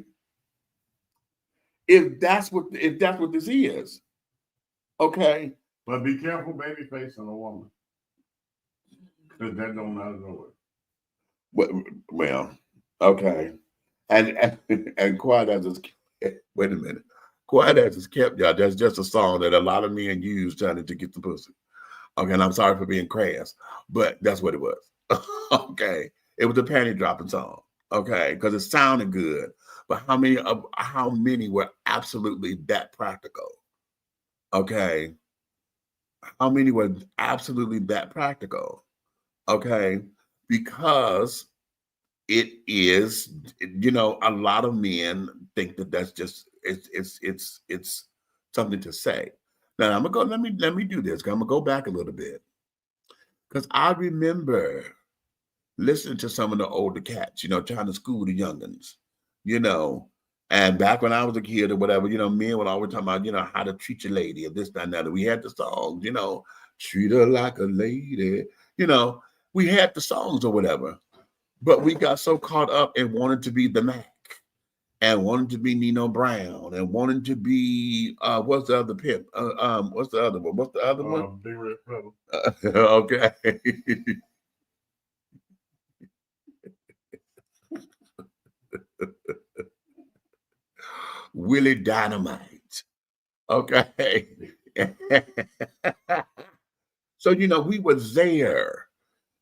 If that's what this is, okay. But be careful baby facing a woman. Because that don't matter nowhere. Well, okay. And quiet as it's wait a minute. Quiet as it's kept, y'all. That's just a song that a lot of men use trying to get the pussy. Okay, and I'm sorry for being crass, but that's what it was. Okay, it was a panty dropping song. Okay, because it sounded good, but how many were absolutely that practical? Okay, how many were absolutely that practical? Okay, because it is, you know, a lot of men think that that's just it's something to say. Now I'm gonna go. Let me do this. I'm gonna go back a little bit because I remember listening to some of the older cats, you know, trying to school the youngins, you know. And back when I was a kid or whatever, you know, men would always talk about, you know, how to treat your lady or this, that, and that. We had the songs, you know, treat her like a lady, you know. We had the songs or whatever. But we got so caught up in wanting to be the Mac and wanting to be Nino Brown and wanting to be what's the other pimp? What's the other one? What's the other one? Big Red Feather. Okay. Willie Dynamite. Okay. So, you know, we were there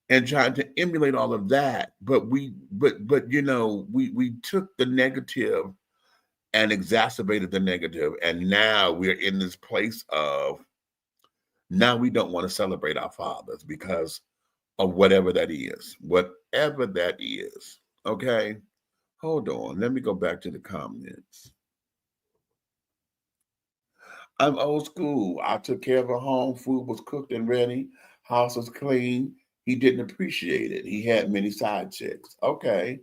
and trying to emulate all of that, but you know, we took the negative and exacerbated the negative, and now we're in this place of now we don't want to celebrate our fathers because of whatever that is. Okay, hold on, let me go back to the comments. I'm old school. I took care of her home. Food was cooked and ready. House was clean. He didn't appreciate it. He had many side chicks. Okay.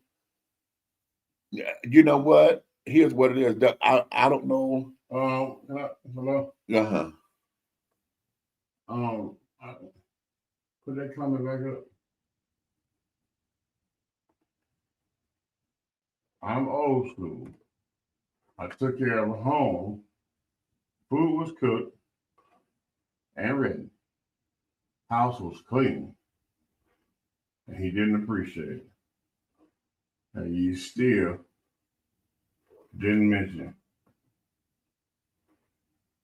You know what? Here's what it is. I don't know. Hello? Uh-huh. Put that comment back up. I'm old school. I took care of a home. Food was cooked and ready. House was clean. And he didn't appreciate it. And you still didn't mention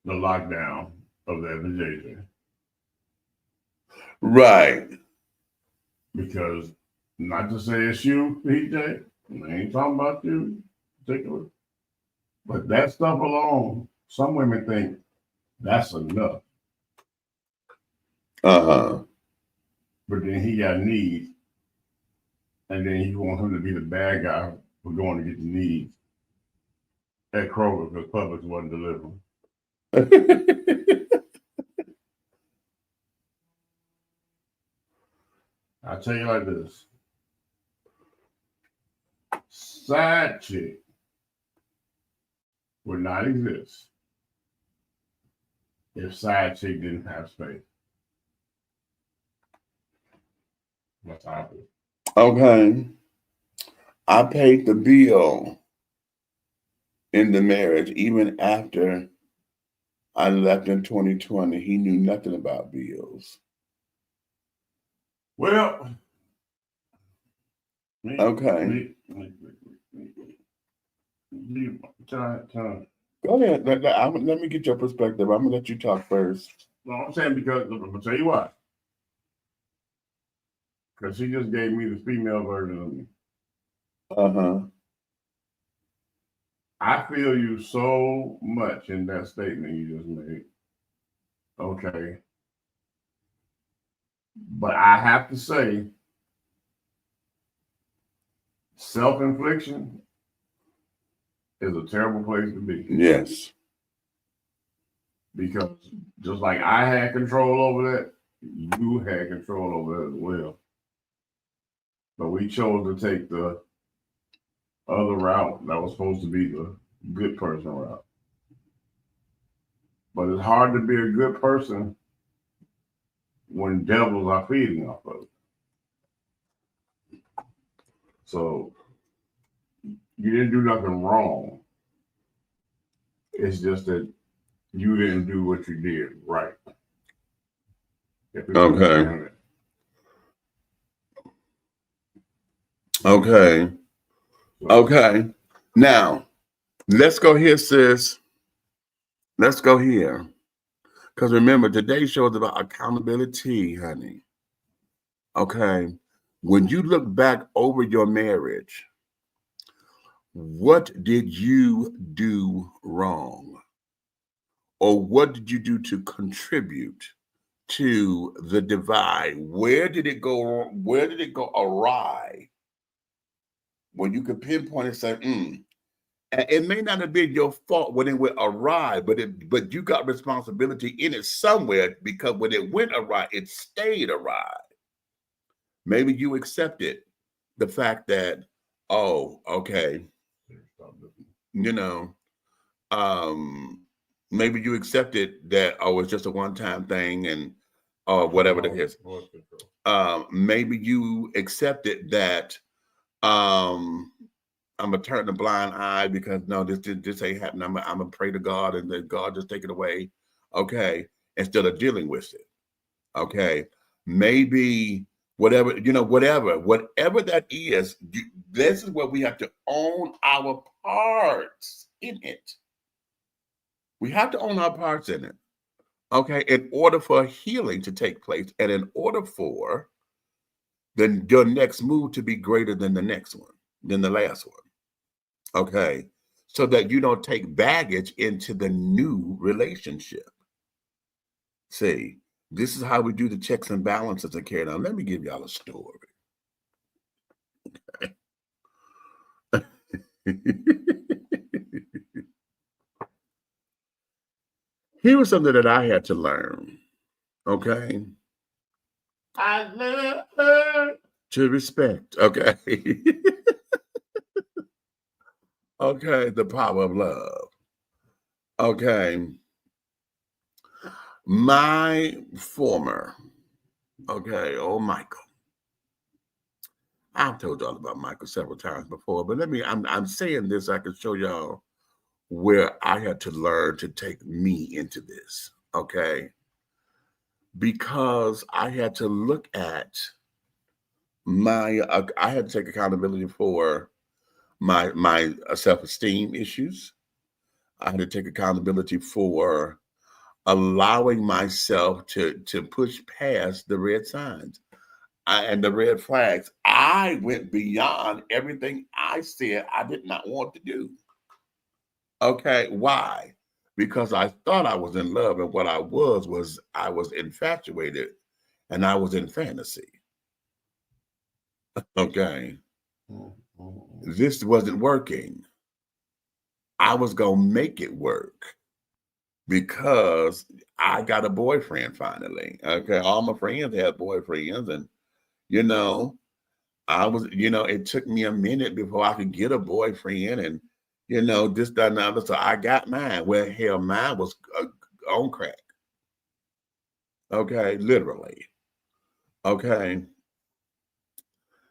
the lockdown of the FJJ. Right. Because not to say it's you, PJ, I ain't talking about you particularly, but that stuff alone, some women think that's enough. Uh-huh. But then he got needs, and then you want him to be the bad guy for going to get the needs at Kroger because Publix wasn't delivering. I tell you like this. Side chick would not exist if side chick didn't have space. That's how I feel. Okay. I paid the bill in the marriage even after I left in 2020. He knew nothing about bills. Well, Okay. Time. Go ahead. Let me get your perspective. I'm gonna let you talk first. No, I'm saying because I'm gonna tell you why. Because she just gave me the female version of me. Uh-huh. I feel you so much in that statement you just made. Okay. But I have to say, self-infliction is a terrible place to be. Yes. Because just like I had control over that, you had control over that as well. But we chose to take the other route that was supposed to be the good person route. But it's hard to be a good person when devils are feeding off of it. So you didn't do nothing wrong. It's just that you didn't do what you did right. Okay. Okay. Okay. Now, let's go here, sis. Let's go here. Because remember, today's show is about accountability, honey. Okay. When you look back over your marriage, what did you do wrong? Or what did you do to contribute to the divide? Where did it go? Where did it go awry? When you could pinpoint and say, And it may not have been your fault when it went awry, but you got responsibility in it somewhere, because when it went awry, it stayed awry. Maybe you accepted the fact that, oh, okay, maybe you accepted that, oh, it's just a one-time thing, and whatever the case. Maybe you accepted that I'm gonna turn the blind eye because no, this ain't happening. I'm gonna pray to God and then God just take it away. Okay, instead of dealing with it. Okay, maybe whatever that is. This is where we have to own our parts in it. We have to own our parts in it. Okay, in order for healing to take place, and in order for then your next move to be greater than the next one, than the last one. Okay, so that you don't take baggage into the new relationship. See, this is how we do the checks and balances of care. Now, let me give y'all a story. Okay. Here was something that I had to learn. Okay. I learned to respect. Okay. Okay, the power of love. Okay. My former, okay, oh Michael, I've told y'all about Michael several times before, but I'm saying this, I can show y'all where I had to learn to take me into this, okay? Because I had to look at I had to take accountability for my self-esteem issues. I had to take accountability for allowing myself to push past the red signs and the red flags. I went beyond everything I said I did not want to do. Okay, why? Because I thought I was in love, and what I was I was infatuated, and I was in fantasy. Okay, this wasn't working. I was gonna make it work because I got a boyfriend finally. Okay, all my friends had boyfriends, and you know, it took me a minute before I could get a boyfriend, and this, that, and the other. So I got mine. Well, hell, mine was on crack. Okay, literally. Okay.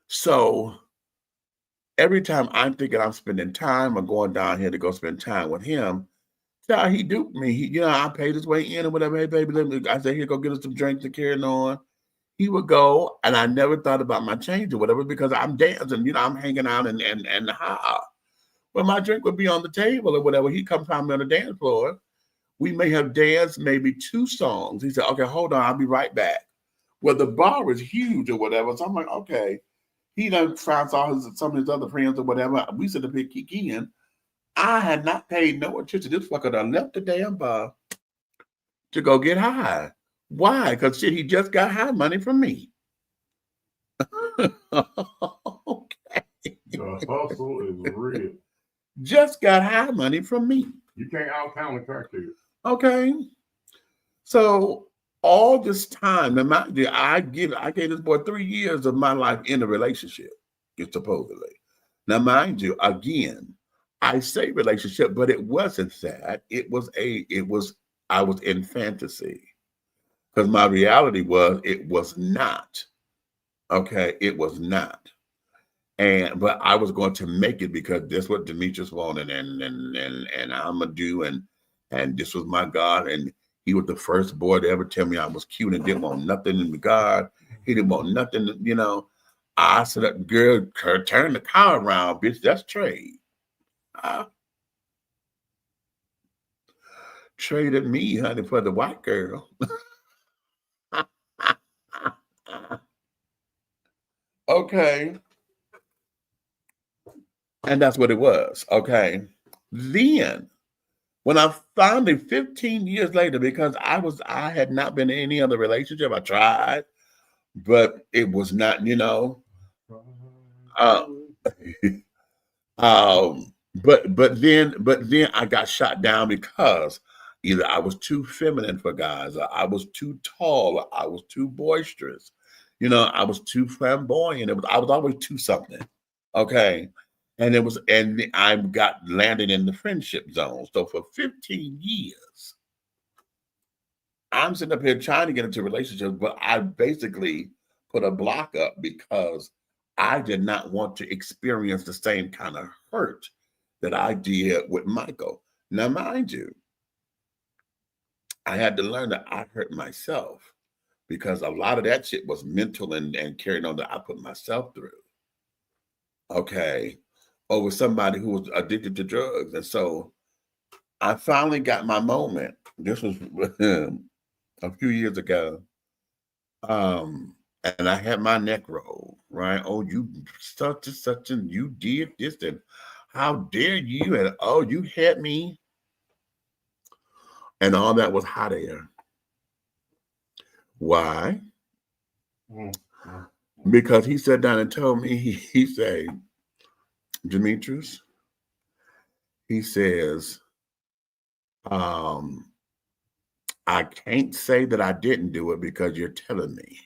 So every time I'm thinking I'm spending time or going down here to go spend time with him, he duped me. I paid his way in or whatever. Hey, baby, I said, here, go get us some drinks and carrying on. He would go, and I never thought about my change or whatever because I'm dancing. I'm hanging out and well, my drink would be on the table or whatever. He'd come find me on the dance floor. We may have danced maybe 2 songs. He said, okay, hold on, I'll be right back. Well, the bar was huge or whatever. So I'm like, okay. He done found some of his other friends or whatever. We said to pick in. I had not paid no attention. This fucker done left the damn bar to go get high. Why? Because shit, he just got high money from me. Okay. The hustle is real. Just got high money from me. You can't out counteract it. Okay. So all this time, I gave this boy 3 years of my life in a relationship, supposedly. Now, mind you, again, I say relationship, but it wasn't that. I was in fantasy. Because my reality was, it was not. Okay, it was not. But I was going to make it because that's what Demetrius wanted, and I'm gonna do, and this was my God, and he was the first boy to ever tell me I was cute and didn't want nothing in God. He didn't want nothing, I said, girl, turn the car around, bitch. That's trade. Traded me, honey, for the white girl. Okay. And that's what it was. Okay. Then when I finally 15 years later, because I had not been in any other relationship, I tried, but it was not, but then I got shot down because either I was too feminine for guys, or I was too tall, or I was too boisterous, I was too flamboyant. I was always too something. Okay. And I got landed in the friendship zone. So for 15 years, I'm sitting up here trying to get into relationships, but I basically put a block up because I did not want to experience the same kind of hurt that I did with Michael. Now, mind you, I had to learn that I hurt myself because a lot of that shit was mental and carrying on that I put myself through. Okay. Over somebody who was addicted to drugs. And so I finally got my moment. This was a few years ago. And I had my neck rolled, right? Oh, you such and such, and you did this, and how dare you? And oh, you hit me. And all that was hot air. Why? Because he sat down and told me, he said, Demetrius, he says, I can't say that I didn't do it because you're telling me.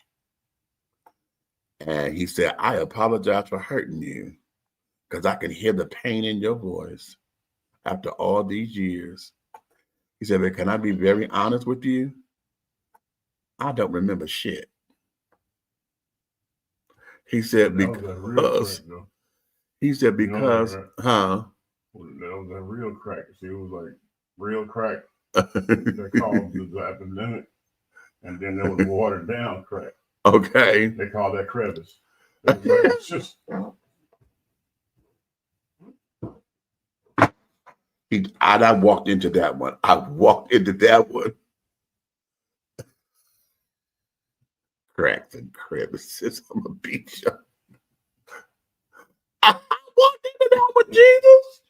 And he said, I apologize for hurting you because I can hear the pain in your voice after all these years. He said, but can I be very honest with you? I don't remember shit. He said That was a real because crack, though. he said You know because that, right? huh? That was a real crack. See, it was like real crack. They called the epidemic, and then there was watered down crack. Okay. They call that crevice. It's just I walked into that one. I walked into that one. Cracks and crevices. I'm a beat you. I walked into that one, Jesus.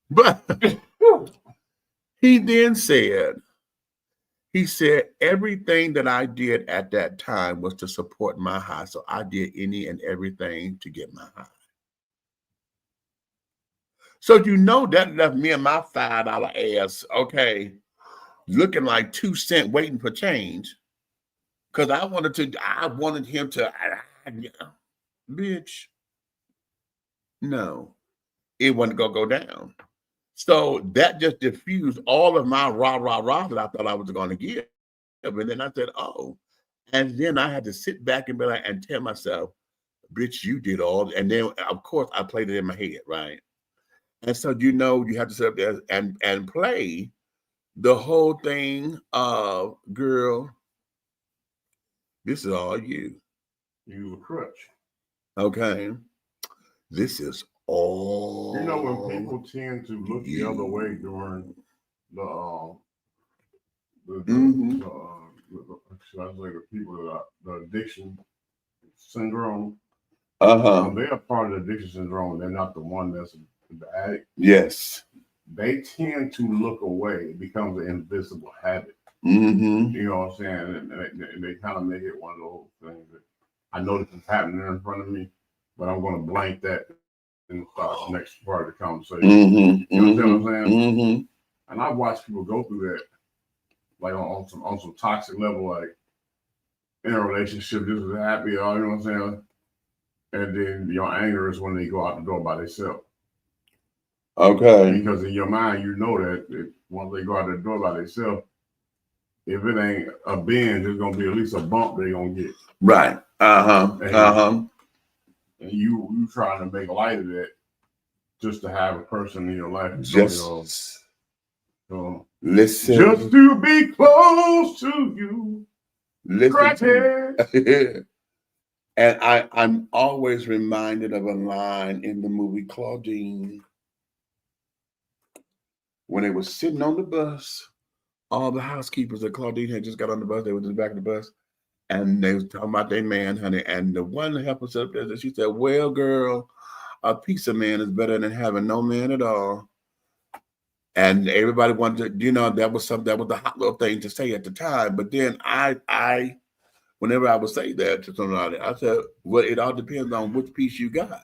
But he then said, everything that I did at that time was to support my high. So I did any and everything to get my high. So you know that left me and my $5 ass, okay, looking like 2 cents waiting for change. Because I wanted him to, bitch, no, it wasn't going to go down. So that just diffused all of my rah that I thought I was going to give. And then I said, oh. And then I had to sit back and be like, and tell myself, bitch, you did all. And then, of course, I played it in my head, right? And so, you have to sit up there and play the whole thing of, girl, this is all you. You a crutch. Okay. This is all. You know, when people tend to look the other way during the should I say the people that the addiction syndrome. They are part of the addiction syndrome. They're not the one that's the addict. Yes. They tend to look away. It becomes an invisible habit. Mm-hmm. You know what I'm saying? And they kind of make it one of those things that I know this is happening in front of me, but I'm going to blank that and start the next part of the conversation. Mm-hmm. You know what I'm saying? Mm-hmm. And I watch people go through that, like on some toxic level, like in a relationship, this is happy, you know what I'm saying? And then your anger is when they go out the door by themselves. Okay. Because in your mind, you know that once they go out the door by themselves, if it ain't a binge, there's gonna be at least a bump they're gonna get. Right. And you trying to make light of that just to have a person in your life. Just listen. Just to be close to you. Listen. And I'm always reminded of a line in the movie Claudine. When they were sitting on the bus, all the housekeepers that Claudine had just got on the bus, they were just back of the bus, and they was talking about their man, honey. And the one helper said up there, she said, well, girl, a piece of man is better than having no man at all. And everybody wanted to, that was the hot little thing to say at the time. But then I whenever I would say that to somebody, I said, well, it all depends on which piece you got.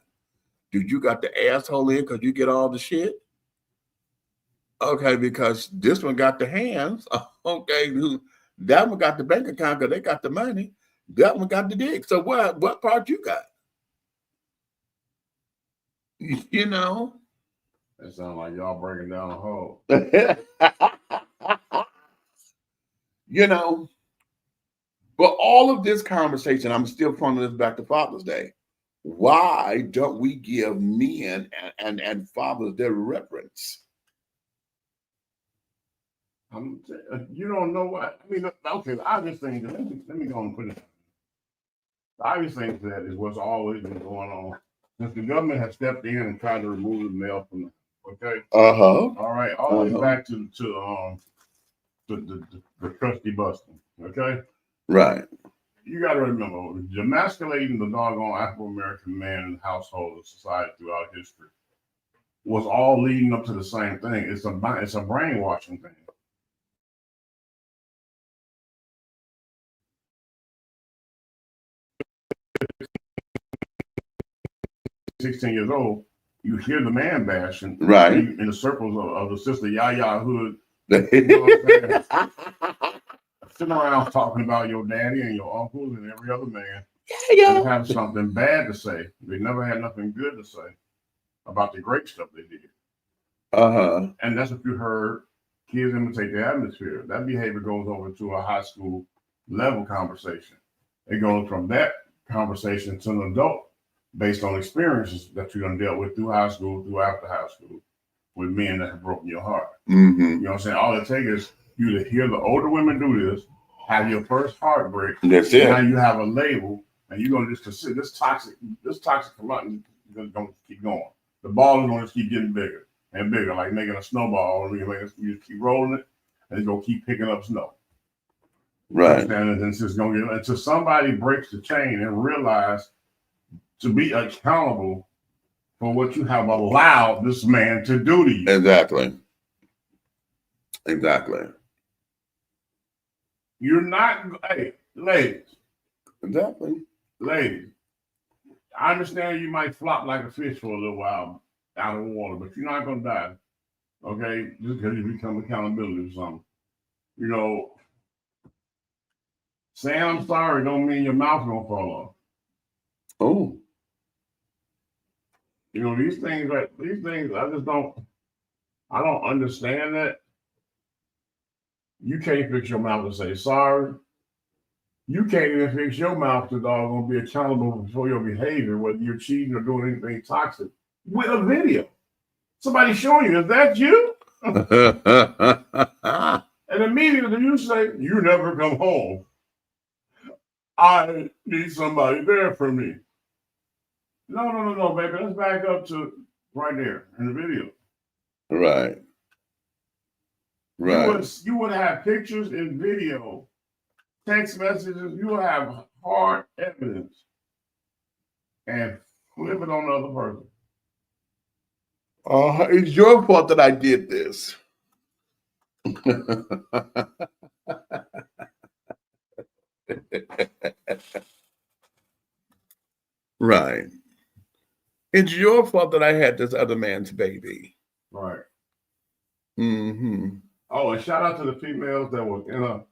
Dude, you got the asshole in because you get all the shit? Okay, because this one got the hands. Okay, that one got the bank account because they got the money. That one got the dick. So what part you got? That sounds like y'all breaking down a hole. But all of this conversation, I'm still pointing this back to Father's Day. Why don't we give men and fathers their reverence? You don't know what I mean. Okay, the obvious thing. Let me go and put it. The obvious thing to that is what's always been going on since the government has stepped in and tried to remove the male from. Okay. All right. All the way back to the trustee busting. Okay. Right. You got to remember, demasculating the doggone African American man in the household and society throughout history was all leading up to the same thing. It's a brainwashing thing. 16 years old, you hear the man bashing, right, in the circles of the sister Yaya hood. You know what I'm saying? Sitting around talking about your daddy and your uncles and every other man. Yeah. And have something bad to say. They never had nothing good to say about the great stuff they did. And that's what you heard kids imitate the atmosphere. That behavior goes over to a high school level conversation. It goes from that conversation to an adult based on experiences that you're gonna deal with through high school, through after high school, with men that have broken your heart. Mm-hmm. You know what I'm saying? All it takes is you to hear the older women do this, have your first heartbreak. That's it. Now you have a label, and you're gonna just consider this toxic commitment is gonna keep going. The ball is gonna just keep getting bigger and bigger, like making a snowball. You just keep rolling it, and it's gonna keep picking up snow. Right. And it's just gonna get until somebody breaks the chain and realize to be accountable for what you have allowed this man to do to you. Exactly. Exactly. You're not, hey, ladies, Exactly. ladies, I understand you might flop like a fish for a little while out of the water, but you're not gonna die, okay? Just because you become accountability or something. You know, saying I'm sorry don't mean your mouth gonna fall off. Oh. You know, these things, I don't understand that. You can't fix your mouth to say sorry. You can't even fix your mouth to gonna be accountable for your behavior, whether you're cheating or doing anything toxic, with a video. Somebody showing you, is that you? And immediately you say, you never come home. I need somebody there for me. No, baby. Let's back up to right there in the video. Right. Right. You would have pictures and video, text messages. You will have hard evidence and flip it on the other person. It's your fault that I did this. Right. It's your fault that I had this other man's baby. Right. Mm-hmm. Oh, and shout out to the females that were in a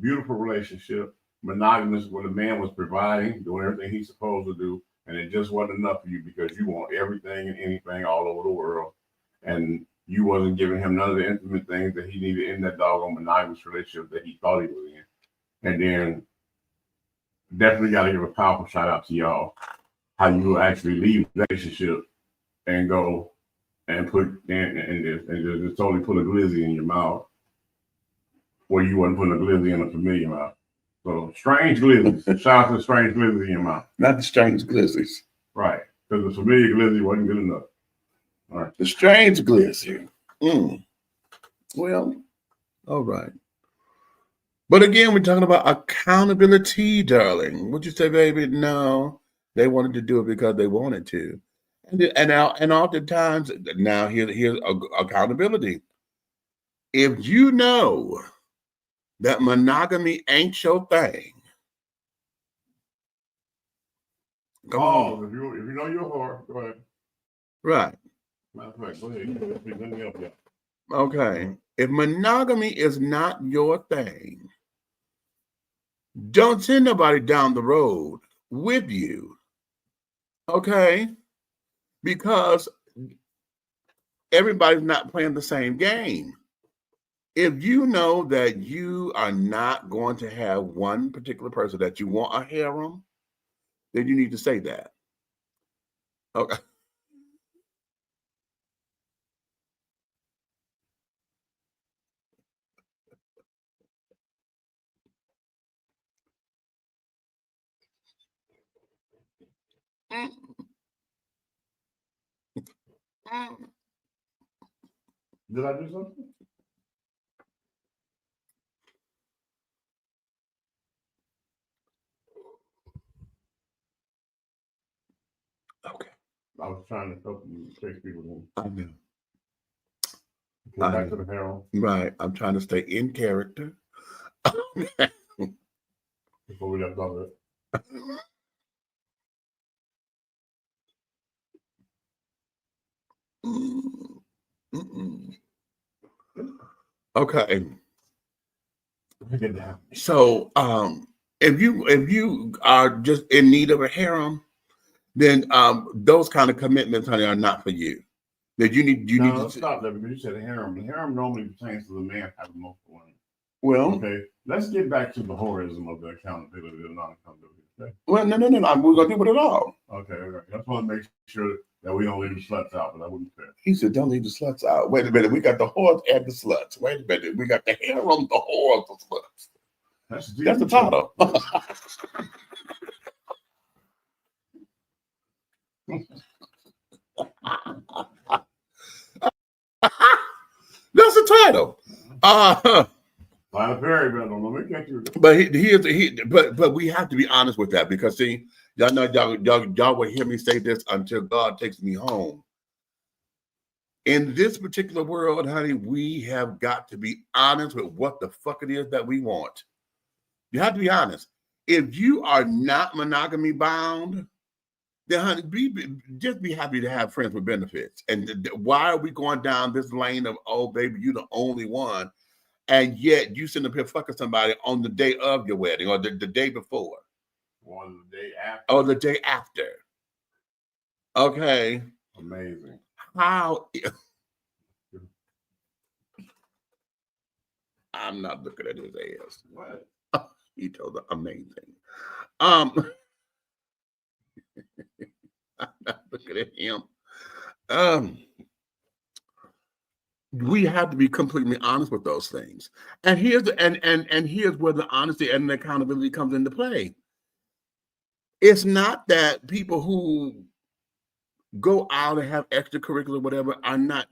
beautiful relationship, monogamous, where the man was providing, doing everything he's supposed to do, and it just wasn't enough for you because you want everything and anything all over the world, and you wasn't giving him none of the intimate things that he needed in that doggone monogamous relationship that he thought he was in. And then definitely got to give a powerful shout out to y'all, how you actually leave the relationship and go and just totally put a glizzy in your mouth where you wasn't putting a glizzy in a familiar mouth. So strange glizzies. Shout out to the strange glizzy in your mouth. Not the strange glizzies. Right. Because the familiar glizzy wasn't good enough. All right. The strange glizzy. Well, all right. But again, we're talking about accountability, darling. Would you say, baby? No, they wanted to do it because they wanted to. And oftentimes, now here's accountability. If you know that monogamy ain't your thing, come on. If you know your whore, go ahead. Right. Matter of fact, go ahead. Let me help you. Okay. If monogamy is not your thing, don't send nobody down the road with you. Okay? Because everybody's not playing the same game. If you know that you are not going to have one particular person that you want a harem, then you need to say that. Okay. Did I do something? Okay. I was trying to help you take people in. I know. Back to the harem. Right. I'm trying to stay in character. Before we left off it. Okay. Get down. So if you are just in need of a harem, then those kind of commitments, honey, are not for you. That you need to stop that because you said a harem. The harem normally pertains to the man having multiple women. Well, okay, let's get back to the horism of the accountability and non-accountability. Okay? well, no. We're gonna do it all. Okay. I just want to make sure that we don't leave the sluts out, but that wouldn't fit. He said, "Don't leave the sluts out." Wait a minute, we got the whores and the sluts. Wait a minute, we got the hair on the whores, the sluts. That's the title. That's the title. But we have to be honest with that, because see, y'all know y'all will hear me say this until God takes me home. In this particular world, honey, we have got to be honest with what the fuck it is that we want. You have to be honest. If you are not monogamy bound, then honey, just be happy to have friends with benefits. And why are we going down this lane of, oh baby, you the only one, and yet you sitting up here fucking somebody on the day of your wedding or the day before, or the day after, or the day after? Okay, amazing. How? I'm not looking at his ass. What? He told her amazing. I'm not looking at him. We have to be completely honest with those things. And here's here's where the honesty and the accountability comes into play. It's not that people who go out and have extracurricular whatever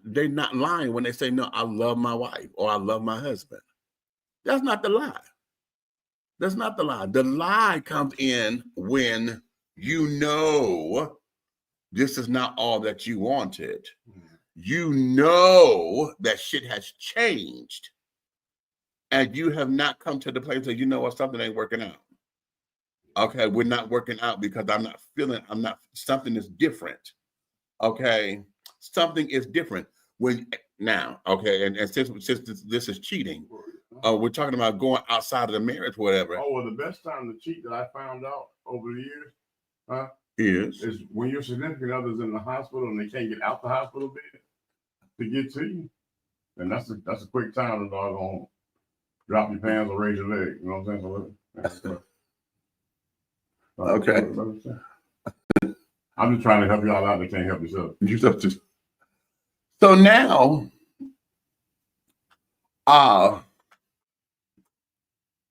they're not lying when they say, no, I love my wife or I love my husband. That's not the lie. That's not the lie. The lie comes in when you know this is not all that you wanted. You know that shit has changed, and you have not come to the place that you know what, something ain't working out. Okay, we're not working out because something is different. Okay, something is different now. Okay, and since this is cheating, we're talking about going outside of the marriage, whatever. Oh, well, the best time to cheat that I found out over the years, is when your significant other's in the hospital and they can't get out the hospital bed to get to you, and that's a quick time to doggone drop your pants or raise your leg. You know what I'm saying? Okay. I'm just trying to help y'all out. They can't help yourself. So now,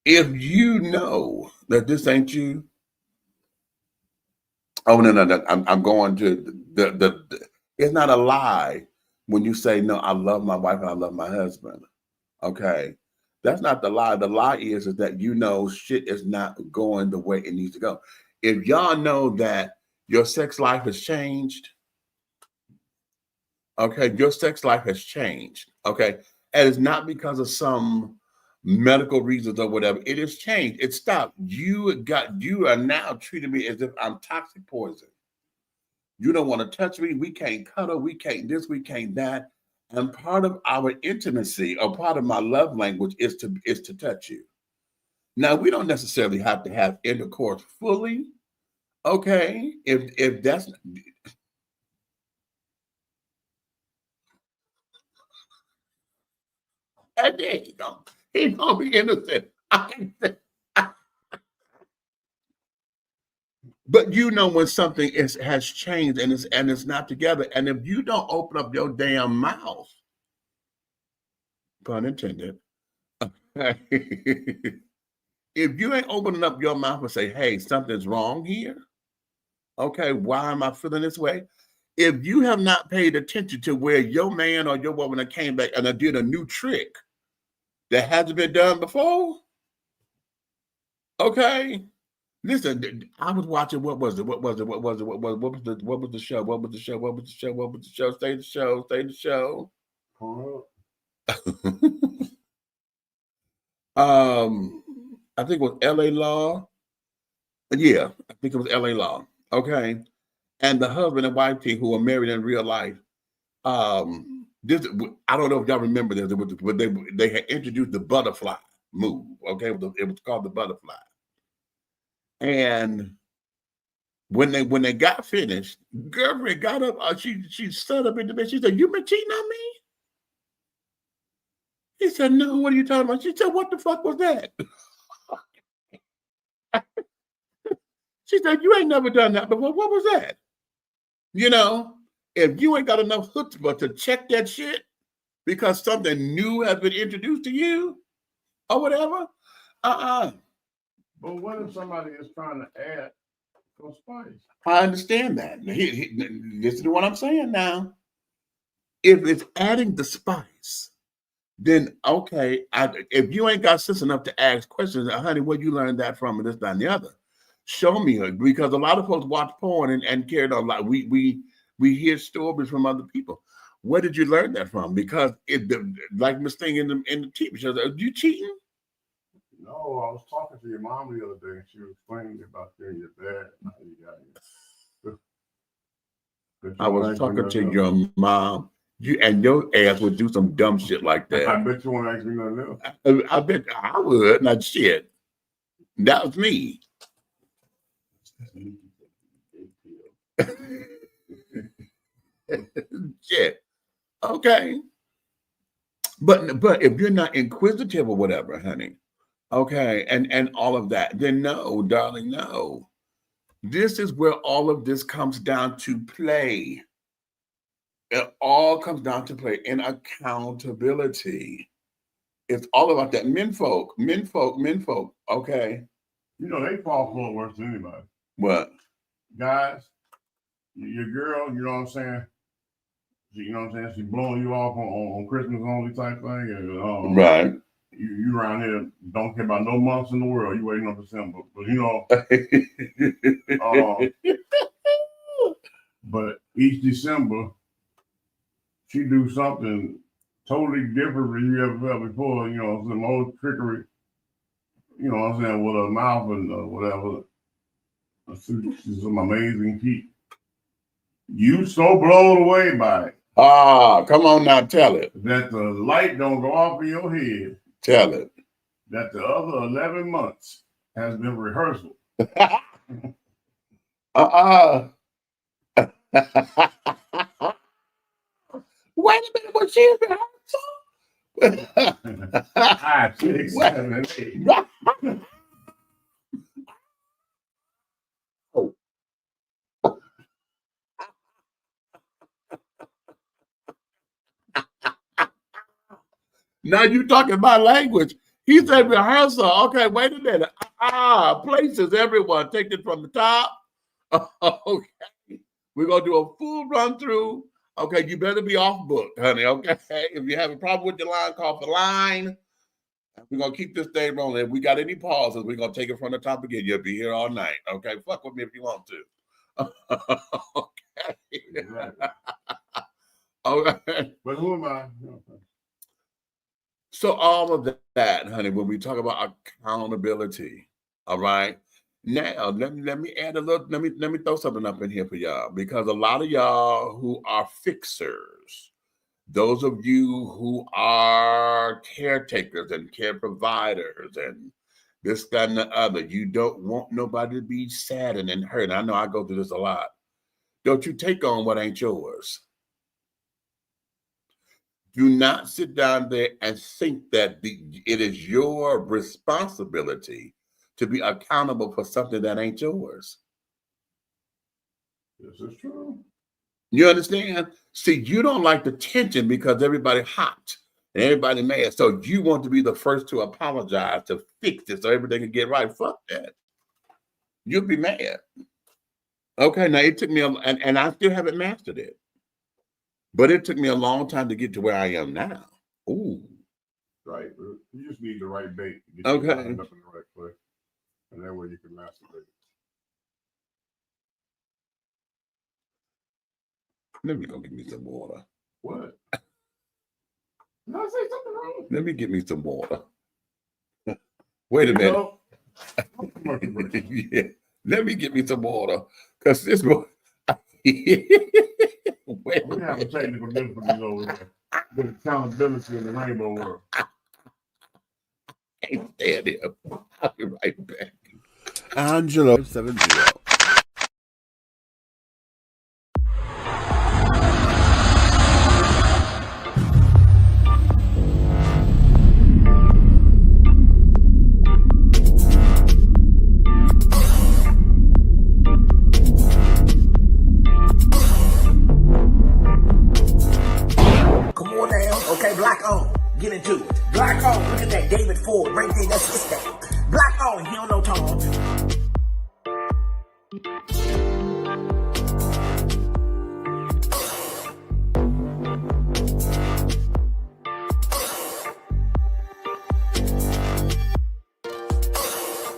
if you know that this ain't you, oh no, I'm going to it's not a lie when you say, no, I love my wife and I love my husband. Okay, that's not the lie. The lie is that you know shit is not going the way it needs to go. If y'all know that your sex life has changed, okay, your sex life has changed, okay, and it's not because of some medical reasons or whatever. It has changed. It stopped. You are now treating me as if I'm toxic poison. You don't want to touch me. We can't cuddle. We can't this. We can't that. And part of our intimacy, or part of my love language, is to touch you. Now, we don't necessarily have to have intercourse fully. Okay, if that's and there you go. He's gonna be innocent. But you know when something has changed and it's not together. And if you don't open up your damn mouth, pun intended, if you ain't opening up your mouth and say, hey, something's wrong here. Okay, why am I feeling this way? If you have not paid attention to where your man or your woman that came back and did a new trick that hasn't been done before, okay. Listen, I was watching. What was the show? Stay the show. I think it was L.A. Law. Yeah, I think it was L.A. Law. Okay, and the husband and wife team who were married in real life. This, I don't know if y'all remember this, but they had introduced the butterfly move. Okay, it was called the butterfly. And when they got finished, girlfriend got up. She stood up in the bed. She said, "You been cheating on me?" He said, no, what are you talking about? She said, what the fuck was that? She said, you ain't never done that before. What was that? You know, if you ain't got enough chutzpah to check that shit because something new has been introduced to you or whatever, But what if somebody is trying to add some spice? I understand that. Listen to what I'm saying now. If it's adding the spice, then okay, if you ain't got sense enough to ask questions, honey, where you learned that from, and this, that, and the other, show me. Because a lot of folks watch porn and carry on. Like we hear stories from other people. Where did you learn that from? Because like Miss Thing in the TV show, are you cheating? No, I was talking to your mom the other day, and she was explaining about you and your dad. I was talking to your mom. And your ass would do some dumb shit like that. I bet you won't ask me nothing else. I bet I would. Not shit. That was me. Shit. Okay. But if you're not inquisitive or whatever, honey, okay, and all of that, then no, darling, no. This is where all of this comes down to play. It all comes down to play in accountability. It's all about that. Men folk. Okay. You know, they fall for it worse than anybody. What? Guys, your girl, you know what I'm saying? She's blowing you off on Christmas only type thing. And, right. You around here don't care about no months in the world. You waiting on December. But, but each December, she do something totally different than you ever felt before, some old trickery, with her mouth and whatever. She's some amazing feat. You so blown away by it. Come on now, tell it. That the light don't go off in your head. Tell it. That the other 11 months has been rehearsal. Wait a minute, was she in rehearsal? 5, 6, 7, 8. Now you talking my language. He said rehearsal. Okay, wait a minute. Places, everyone. Take it from the top. Okay. We're going to do a full run through. Okay, you better be off book, honey, okay? If you have a problem with your line, call for line. We're going to keep this thing rolling. If we got any pauses, we're going to take it from the top again. You'll be here all night, okay? Fuck with me if you want to. Okay. Exactly. Okay. But who am I? So all of that, honey, when we talk about accountability, all right? Now, let me add a little, let me throw something up in here for y'all, because a lot of y'all who are fixers, those of you who are caretakers and care providers and this, that, and the other, you don't want nobody to be saddened and hurt. I know I go through this a lot. Don't you take on what ain't yours. Do not sit down there and think that it is your responsibility to be accountable for something that ain't yours. This is true. You understand? See, you don't like the tension because everybody hot and everybody mad. So you want to be the first to apologize, to fix it so everything can get right. Fuck that. You'll be mad. Okay, now it took me, and I still haven't mastered it. But it took me a long time to get to where I am now. Ooh. Right. You just need the right bait. Okay. Up in the right place. And that way you can masturbate. Let me go get me some water. What? Did I say something wrong? Let me get me some water. Wait a minute. Yeah. Let me get me some water. Because this one. We have a technical difficulties over there. With accountability in the rainbow world. I can't stand it. I'll be right back. Angelo 70.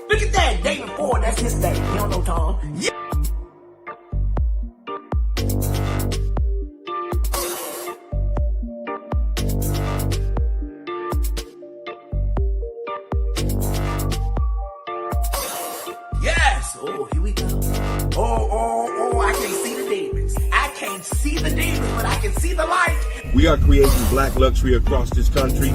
Look at that, David Ford, that's his name. You don't know Tom. Yeah. Yes. Oh, here we go. Oh, I can't see the demons. I can't see the demons, but I can see the light. We are creating black luxury across this country.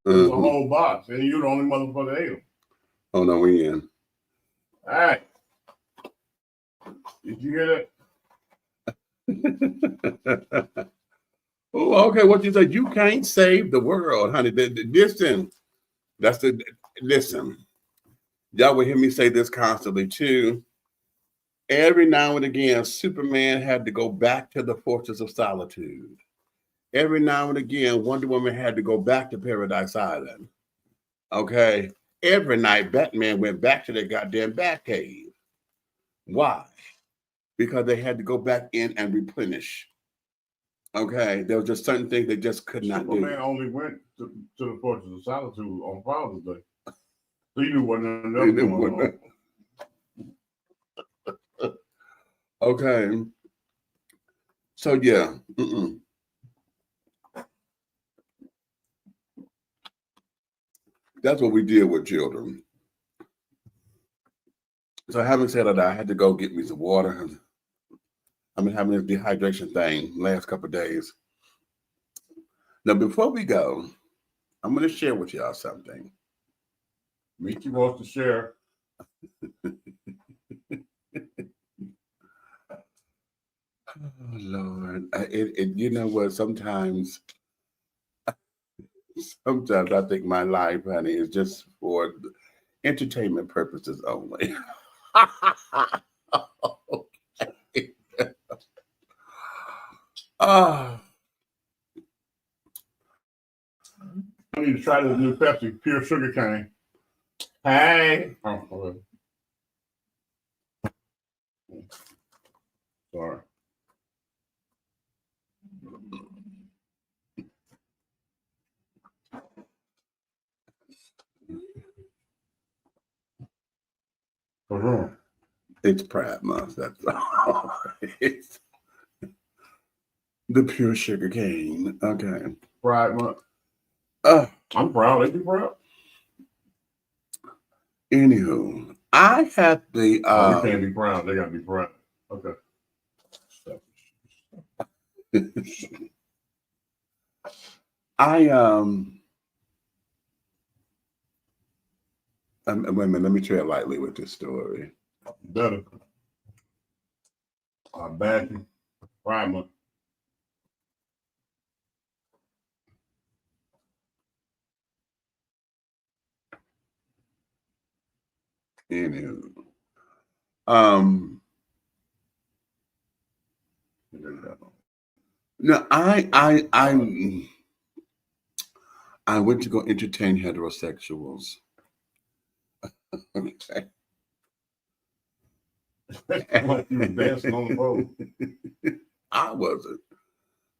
It's a whole box, and you're the only motherfucker that ate them. Oh no, we in. All right. Did you hear that? Oh, okay. What you say? You can't save the world, honey. Listen, listen. Y'all will hear me say this constantly too. Every now and again, Superman had to go back to the Fortress of Solitude. Every now and again, Wonder Woman had to go back to Paradise Island. Okay. Every night, Batman went back to their goddamn Batcave. Why? Because they had to go back in and replenish. Okay. There was just certain things they just could not do. Superman only went to the Fortress of Solitude on Father's Day. So you knew what another one. Okay. So yeah. That's what we deal with children. So having said that, I had to go get me some water. I've been having this dehydration thing last couple of days. Now, before we go, I'm going to share with y'all something. Mickey wants to share. Oh, Lord. You know what? Sometimes I think my life, honey, is just for entertainment purposes only. Okay. I need to try this new Pepsi, pure sugar cane. Hey. Oh, okay. Sorry. It's Pride Month. That's all. It's the pure sugar cane. Okay. Pride Month. I'm proud. They be proud. Anywho, I had the. You can't be proud. They gotta be proud. Okay. Wait a minute, let me tread lightly with this story. Better. Bad Pride Month. Anywho, no, I went to go entertain heterosexuals. Okay. Like you were dancing on the road. I wasn't.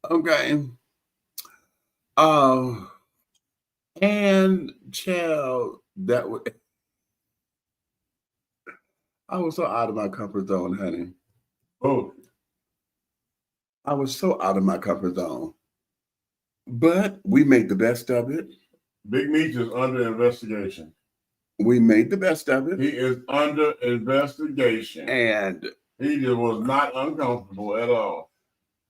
Okay. And child, that was, I was so out of my comfort zone, honey. Oh, I was so out of my comfort zone. But we made the best of it. Big Meech is under investigation. We made the best of it. He is under investigation. And he just was not uncomfortable at all.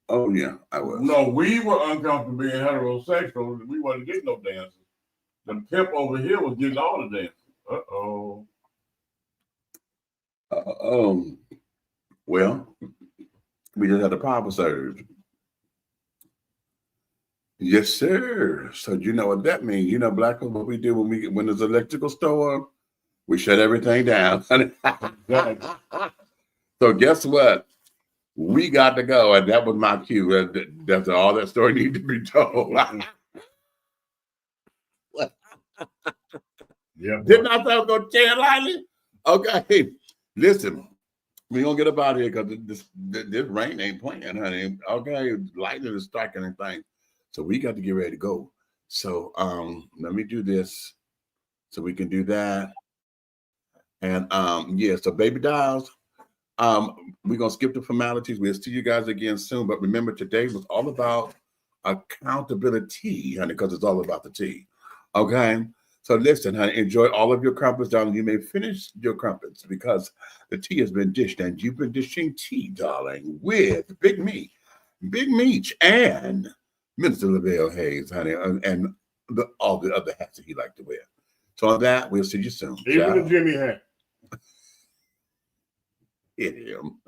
oh yeah, I was. No, we were uncomfortable being heterosexual. We wasn't getting no dances. The pimp over here was getting all the dances. Uh-oh. Well, we just had a power surge. Yes, sir. So you know what that means. You know, Black people, what we do when there's an electrical storm, we shut everything down. So guess what? We got to go, and that was my cue. That's all that story needs to be told. Yeah. Didn't I say I was going to tell you lightly? Okay, listen, we gonna get up out of here because this rain ain't playing, honey. Okay, lightning is striking and things. So we got to get ready to go. So let me do this so we can do that. And yeah, so baby dolls, we're gonna skip the formalities. We'll see you guys again soon. But remember, today was all about accountability, honey, because it's all about the tea. Okay. So listen, honey, enjoy all of your crumpets, darling. You may finish your crumpets because the tea has been dished, and you've been dishing tea, darling, with Big Meech, and Minister Lavelle Hayes, honey, and all the other hats that he liked to wear. So on that, we'll see you soon. Even the Jimmy hat. Hit him.